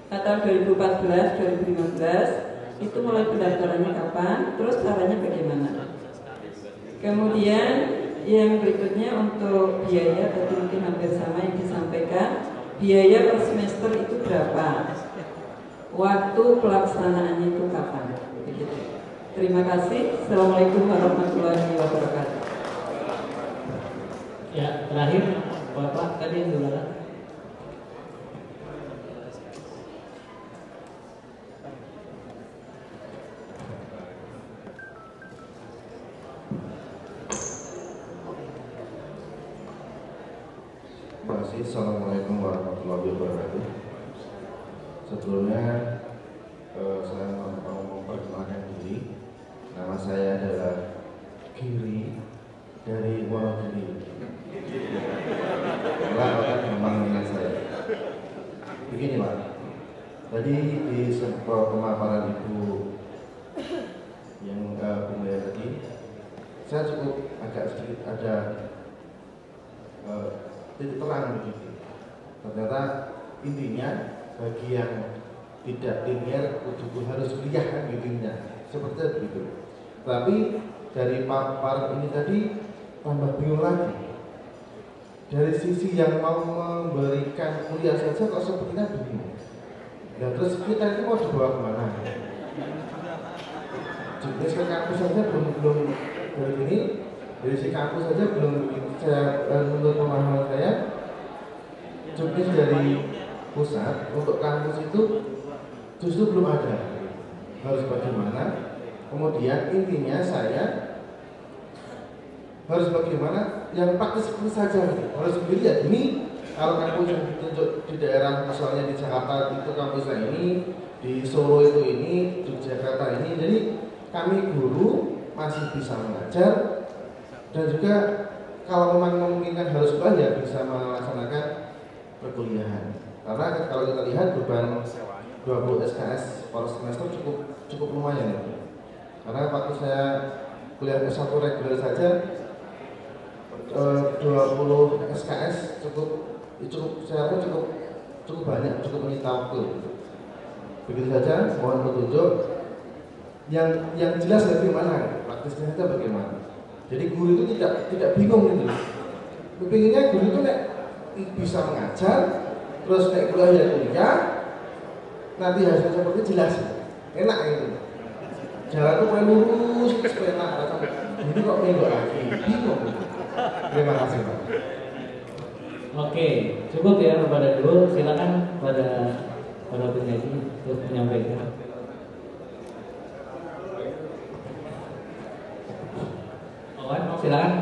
tahun 2014, 2015 itu mulai pendaftarannya kapan? Terus caranya bagaimana? Kemudian yang berikutnya untuk biaya tadi mungkin hampir sama yang disampaikan. Biaya per semester itu berapa? Waktu pelaksanaannya itu kapan? Begitu. Terima kasih. Assalamualaikum warahmatullahi wabarakatuh. Ya, terakhir Bapak tadi yang dulu. Terima kasih. Assalamualaikum warahmatullahi wabarakatuh. Sebelumnya saya mau memperkenalkan diri. Nama saya adalah Giri dari Wonogiri. Enggak akan gampang dengan saya. Begini Pak, tadi di pemaparan Ibu yang Bunda tadi, saya cukup agak sedikit ada titik terang begitu. Ternyata intinya bagi yang tidak linear kudu harus kuliah kan intinya seperti itu. Tapi dari paparan ini tadi tambah bingung lagi. Dari sisi yang mau memberikan kuliah saja kok sepertinya bingung. Dan terus kita ini mau dibawa kemana? Jenis ke kampus saja belum dari ini. Dari si kampus saja belum saya menurut pemahaman saya. Jenis dari pusat untuk kampus itu justru belum ada. Harus bagaimana? Kemudian intinya saya harus bagaimana yang praktis saja harus dilihat ini kalau kampus yang ditunjuk di daerah misalnya di Jakarta itu kampusnya ini, di Solo itu ini, di Jakarta ini, jadi kami guru masih bisa mengajar dan juga kalau memang memungkinkan harus belajar bisa melaksanakan perkuliahan karena kalau kita lihat beban 20 SKS per semester cukup lumayan ya. Karena waktu saya kuliah S1 reguler saja 20 SKS cukup saya rasa cukup banyak, cukup menyita waktu. Begitu saja, mohon petunjuk yang jelas bagaimana, praktisnya saja bagaimana. Jadi guru itu tidak bingung gitu. Kepinginnya guru itu nek bisa mengajar, terus nek kuliah ya kuliah, nanti hasil seperti jelas, enak itu. Jalan tuh paling lurus, enak. Ini kok minggu lagi, bingung. Terima kasih Pak. Oke, cukup ya kepada guru. Silakan pada penyaji untuk menyampaikan. Owen, silakan.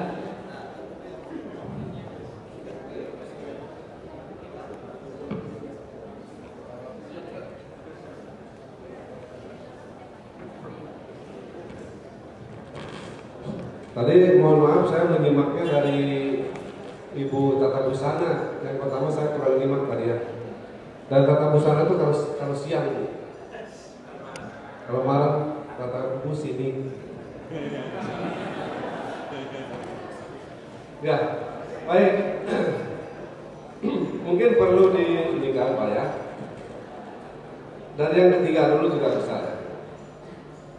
Tadi mohon maaf saya menyimaknya dari Ibu Tata Busana. Yang pertama saya kurang nyimak tadi ya. Dan Tata Busana itu kalau siang, kalau malam Tata Bu sini. Ya, baik. Mungkin perlu diingatkan Pak ya. Dan yang ketiga dulu juga bisa.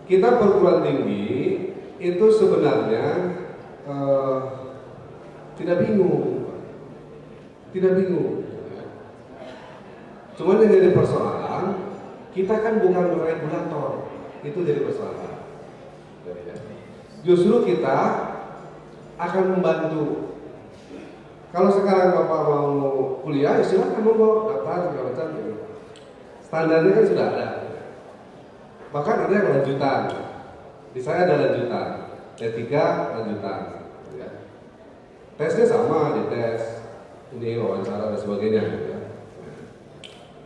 Kita perguruan tinggi itu sebenarnya tidak bingung. Cuman yang jadi persoalan, kita kan bukan regulator, itu jadi persoalan. Justru kita akan membantu. Kalau sekarang Bapak mau kuliah, ya silakan mau daftar segala macam. Standarnya kan sudah ada. Bahkan ada yang lanjutan. Di saya ada lanjutan, D3 lanjutan. Ya. Tesnya sama, dites, ini wawancara dan sebagainya. Ya.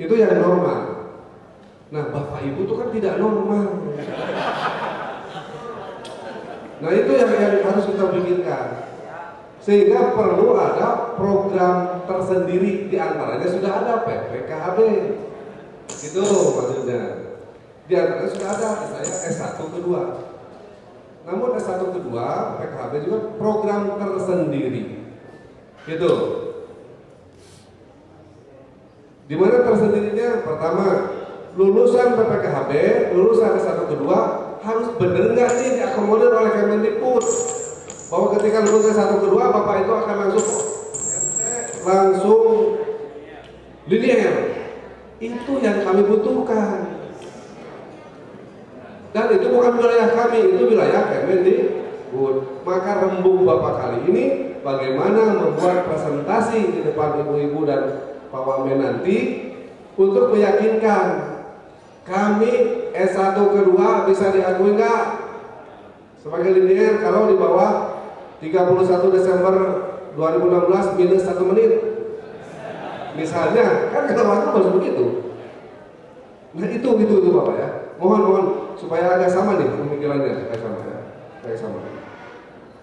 Itu yang normal. Nah, Bapak Ibu itu kan tidak normal. Nah, itu yang harus kita pikirkan. Sehingga perlu ada program tersendiri, di antaranya sudah ada PPKHB. Itu maksudnya. Di antaranya sudah ada, misalnya S1 kedua. Namun S1 kedua, PKHB juga program tersendiri. Gitu. Di mana tersendirinya? Pertama, lulusan PPKHB, lulusan S1 kedua harus benar nggak sih diakomodir oleh Kemendikbud? Bahwa ketika lulus S1 kedua, Bapak itu akan langsung linear. Itu yang kami butuhkan. Dan itu bukan wilayah kami, itu wilayah Kemendikbud. Maka rembuk Bapak kali ini bagaimana membuat presentasi di depan ibu-ibu dan Pak Wamen nanti untuk meyakinkan kami S1 kedua bisa diakui nggak sebagai linear kalau di bawah 31 Desember 2016 minus 1 menit misalnya, kan kalau waktu harus begitu. Nah itu Bapak ya. Mohon supaya agak sama nih pemikirannya, kayak sama.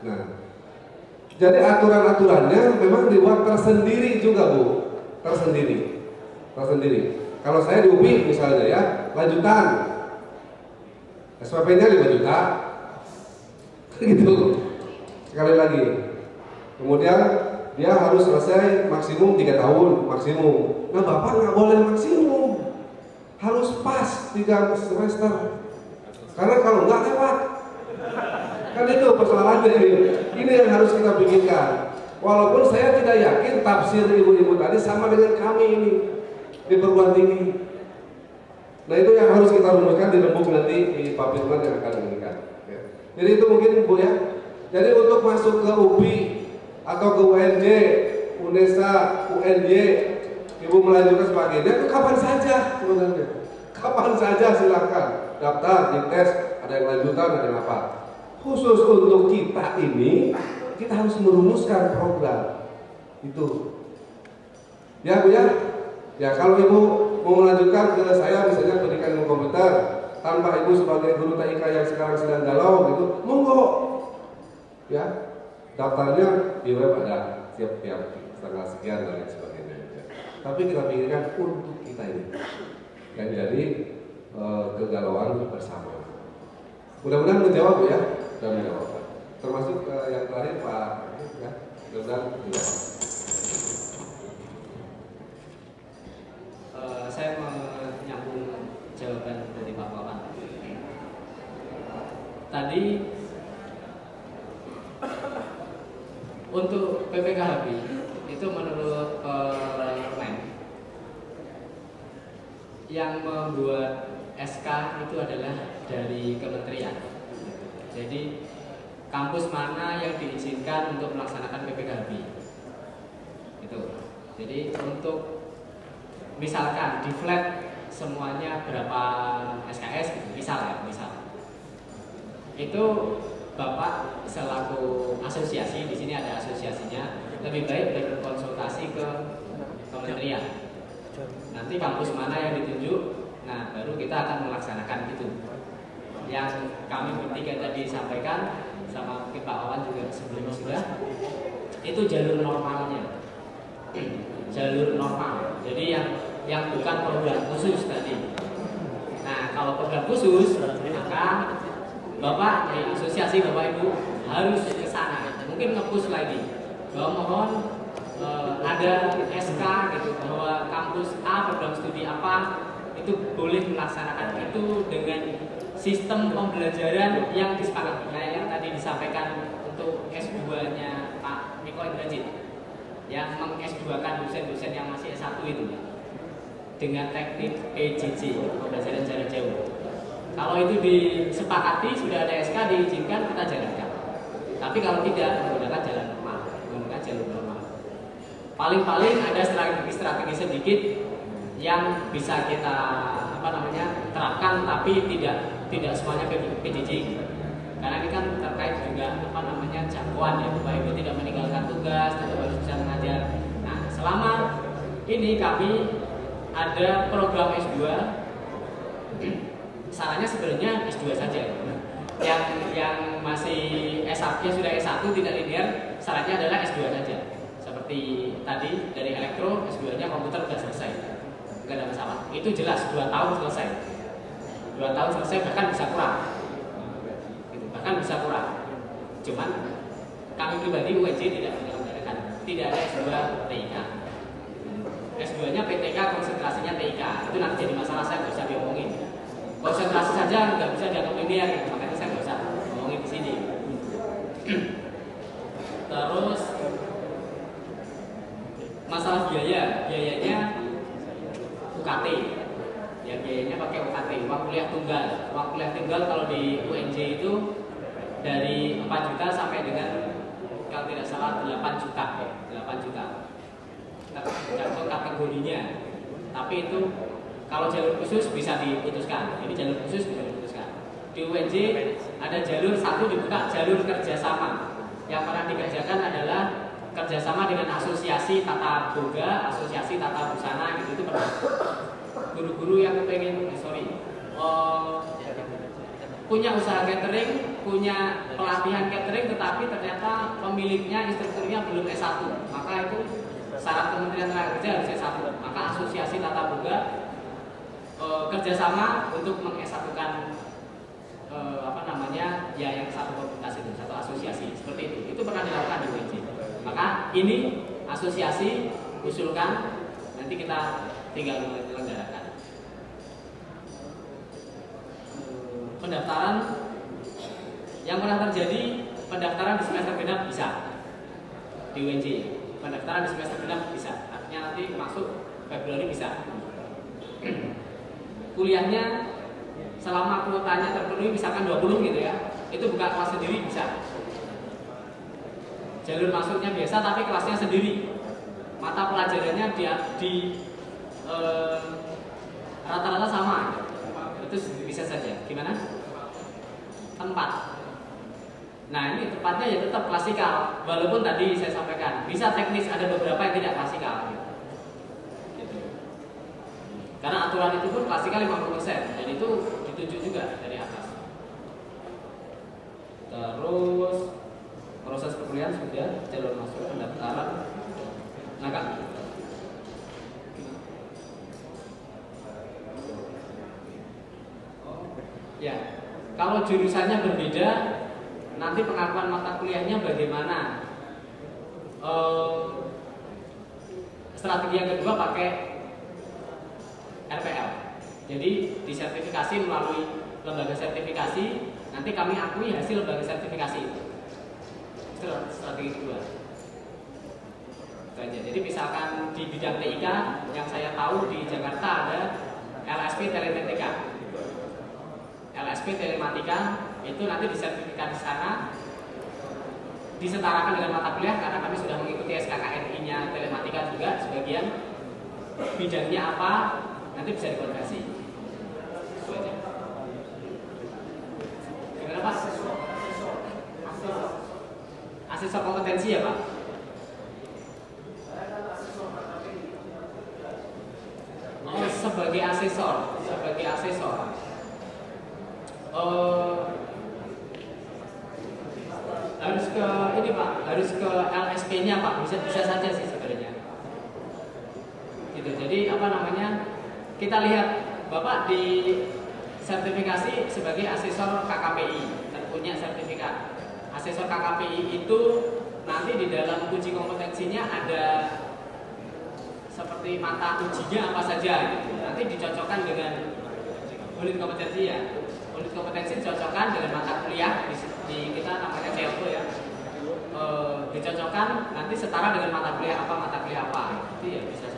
Nah, jadi aturan-aturannya memang dibuat tersendiri juga Bu, tersendiri. Kalau saya di UPI misalnya ya, lanjutan SPP-nya 5 juta, gitu. Sekali lagi, kemudian dia harus selesai maksimum 3 tahun maksimum. Nah Bapak nggak boleh maksimum, harus pas 3 semester. Karena kalau nggak lewat, kan itu persoalannya ini yang harus kita pikirkan. Walaupun saya tidak yakin tafsir ibu-ibu tadi sama dengan kami ini di perguruan tinggi. Nah itu yang harus kita rumuskan di rembuk nanti di Pak Firman yang akan mengikat. Ya. Jadi itu mungkin Bu ya. Jadi untuk masuk ke UPI atau ke UNJ, UNESA, UNY, Ibu melanjutkan sebagainya itu kapan saja sebenarnya. Kapan saja silakan daftar, dites, ada yang lanjutan, ada yang apa. Khusus untuk kita ini, kita harus merumuskan program itu. Ya Bu ya. Ya kalau Ibu mau melanjutkan ke saya misalnya pendidikan ilmu komputer tanpa Ibu sebagai guru TIK yang sekarang sedang galau gitu, monggo. Ya, daftarnya di web ada siap-siap tanggal sekian dan lain sebagainya. Ya. Tapi kita pikirkan untuk kita ini yang jadi kegalauan bersama. Mudah-mudahan menjawab ya, sudah menjawab. Termasuk yang terakhir Pak, ya, mudah-mudahan menjawab. Saya menyambung jawaban dari Pak Wawan. Tadi Untuk PPKHB itu menurut permen yang membuat SK itu adalah dari kementerian. Jadi kampus mana yang diizinkan untuk melaksanakan PPKHB itu. Jadi untuk misalkan di flat semuanya berapa SKS gitu, misal itu Bapak selaku asosiasi, di sini ada asosiasinya, lebih baik berkonsultasi ke kementerian. Nanti kampus mana yang ditunjuk, nah baru kita akan melaksanakan itu. Yang kami bertiga tadi sampaikan sama mungkin Pak Wawan juga sebelumnya sudah, itu jalur normalnya, jalur normal. Jadi yang bukan program khusus tadi. Nah kalau program khusus maka Bapak di asosiasi Bapak Ibu harus ke sana. Mungkin nge-push lagi bahwa mohon ada SK gitu bahwa kampus A program studi apa itu boleh melaksanakan itu dengan sistem pembelajaran yang disepakati. Nah, yang tadi disampaikan untuk S2-nya Pak Miko Indrajit yang meng-S2-kan dosen-dosen yang masih S1 itu dengan teknik PJJ, pembelajaran jarak jauh. Kalau itu disepakati, sudah ada SK diizinkan, kita jalankan. Tapi kalau tidak, menggunakan jalan normal, menggunakan jalur normal. Paling-paling ada strategi-strategi sedikit yang bisa kita terapkan, tapi tidak semuanya PJJ. Karena ini kan terkait juga jangkauan ya, Bapak Ibu tidak meninggalkan tugas, tetap harus bisa mengajar. Nah, selama ini kami ada program S2. Sarannya sebenarnya S2 saja. Yang masih S1, yang sudah S1 tidak linear, sarannya adalah S2 saja. Seperti tadi dari elektro, S2-nya komputer sudah selesai, nggak ada masalah. Itu jelas 2 tahun selesai. 2 tahun selesai, bahkan bisa kurang. Bahkan bisa kurang. Cuman kami pribadi UNJ tidak menyelenggarakan, tidak ada S2 TIK. S2-nya PTK, konsentrasinya TIK. Itu nanti jadi masalah, saya nggak usah diomongin. Konsentrasi saja nggak bisa dianggap linear, makanya saya nggak usah ngomongin di sini. Terus masalah biayanya UKT, ya biayanya pakai UKT, uang kuliah tunggal. Uang kuliah tunggal kalau di UNJ itu dari 4 juta sampai dengan kalau tidak salah 8 juta, 8 juta. Tergantung kategorinya. Tapi itu kalau jalur khusus bisa diputuskan. Ini jalur khusus bisa diputuskan. Di UNJ ada jalur satu dibuka, jalur kerjasama. Yang pernah dikerjakan adalah kerjasama dengan asosiasi tata boga, asosiasi tata busana gitu, itu pernah. Guru-guru yang pengen, punya usaha catering, punya pelatihan catering, tetapi ternyata pemiliknya, instrukturnya belum S1, maka itu syarat Kementerian Tenaga Kerja harus S1. Maka asosiasi tata boga kerjasama untuk meng-S1-kan ya yang satu komunitas itu, satu asosiasi seperti itu pernah dilakukan di UNJ. Maka ini asosiasi usulkan, nanti kita tinggal menyelenggarakan. Pendaftaran yang pernah terjadi, pendaftaran di semester genap bisa di UNJ, pendaftaran di semester genap bisa, artinya nanti masuk Februari bisa. Kuliahnya selama kuotanya terpenuhi, misalkan 20 gitu ya, itu buka kelas sendiri bisa. Jalur masuknya biasa tapi kelasnya sendiri. Mata pelajarannya rata-rata sama. Itu bisa saja. Gimana? Tempat. Nah ini tempatnya ya tetap klasikal. Walaupun tadi saya sampaikan bisa teknis, ada beberapa yang tidak klasikal. Gitu. Karena aturan itu pun klasikal 50%, dan itu ditunjuk juga dari atas. Terus proses perkuliahan sudah, jalur masuk pendaftaran. Nah Kak, ya kalau jurusannya berbeda, nanti pengakuan mata kuliahnya bagaimana? Strategi yang kedua pakai RPL. Jadi disertifikasi melalui lembaga sertifikasi. Nanti kami akui hasil lembaga sertifikasi itu. Strategi kedua. Itu aja. Jadi misalkan di bidang TIK yang saya tahu di Jakarta ada LSP Telematika. LSP Telematika itu nanti disertifikat di sana, disetarakan dengan mata kuliah karena kami sudah mengikuti SKKNI-nya Telematika juga sebagian. Bidangnya apa nanti bisa dikonversi. Itu aja. Gimana Pak? Asesor kompetensi ya Pak? Oh, sebagai asesor. Harus ke ini Pak, harus ke LSP-nya Pak. Bisa saja sih sebenarnya. Gitu. Jadi apa namanya? Kita lihat Bapak di sertifikasi sebagai asesor KKPI, punya sertifikat. Asesor KKPI itu nanti di dalam uji kompetensinya ada seperti mata ujinya apa saja gitu. Nanti dicocokkan dengan unit kompetensi ya. Unit kompetensi dicocokkan dengan mata kuliah di kita namanya CLP ya. Dicocokkan nanti setara dengan mata kuliah apa. Itu ya bisa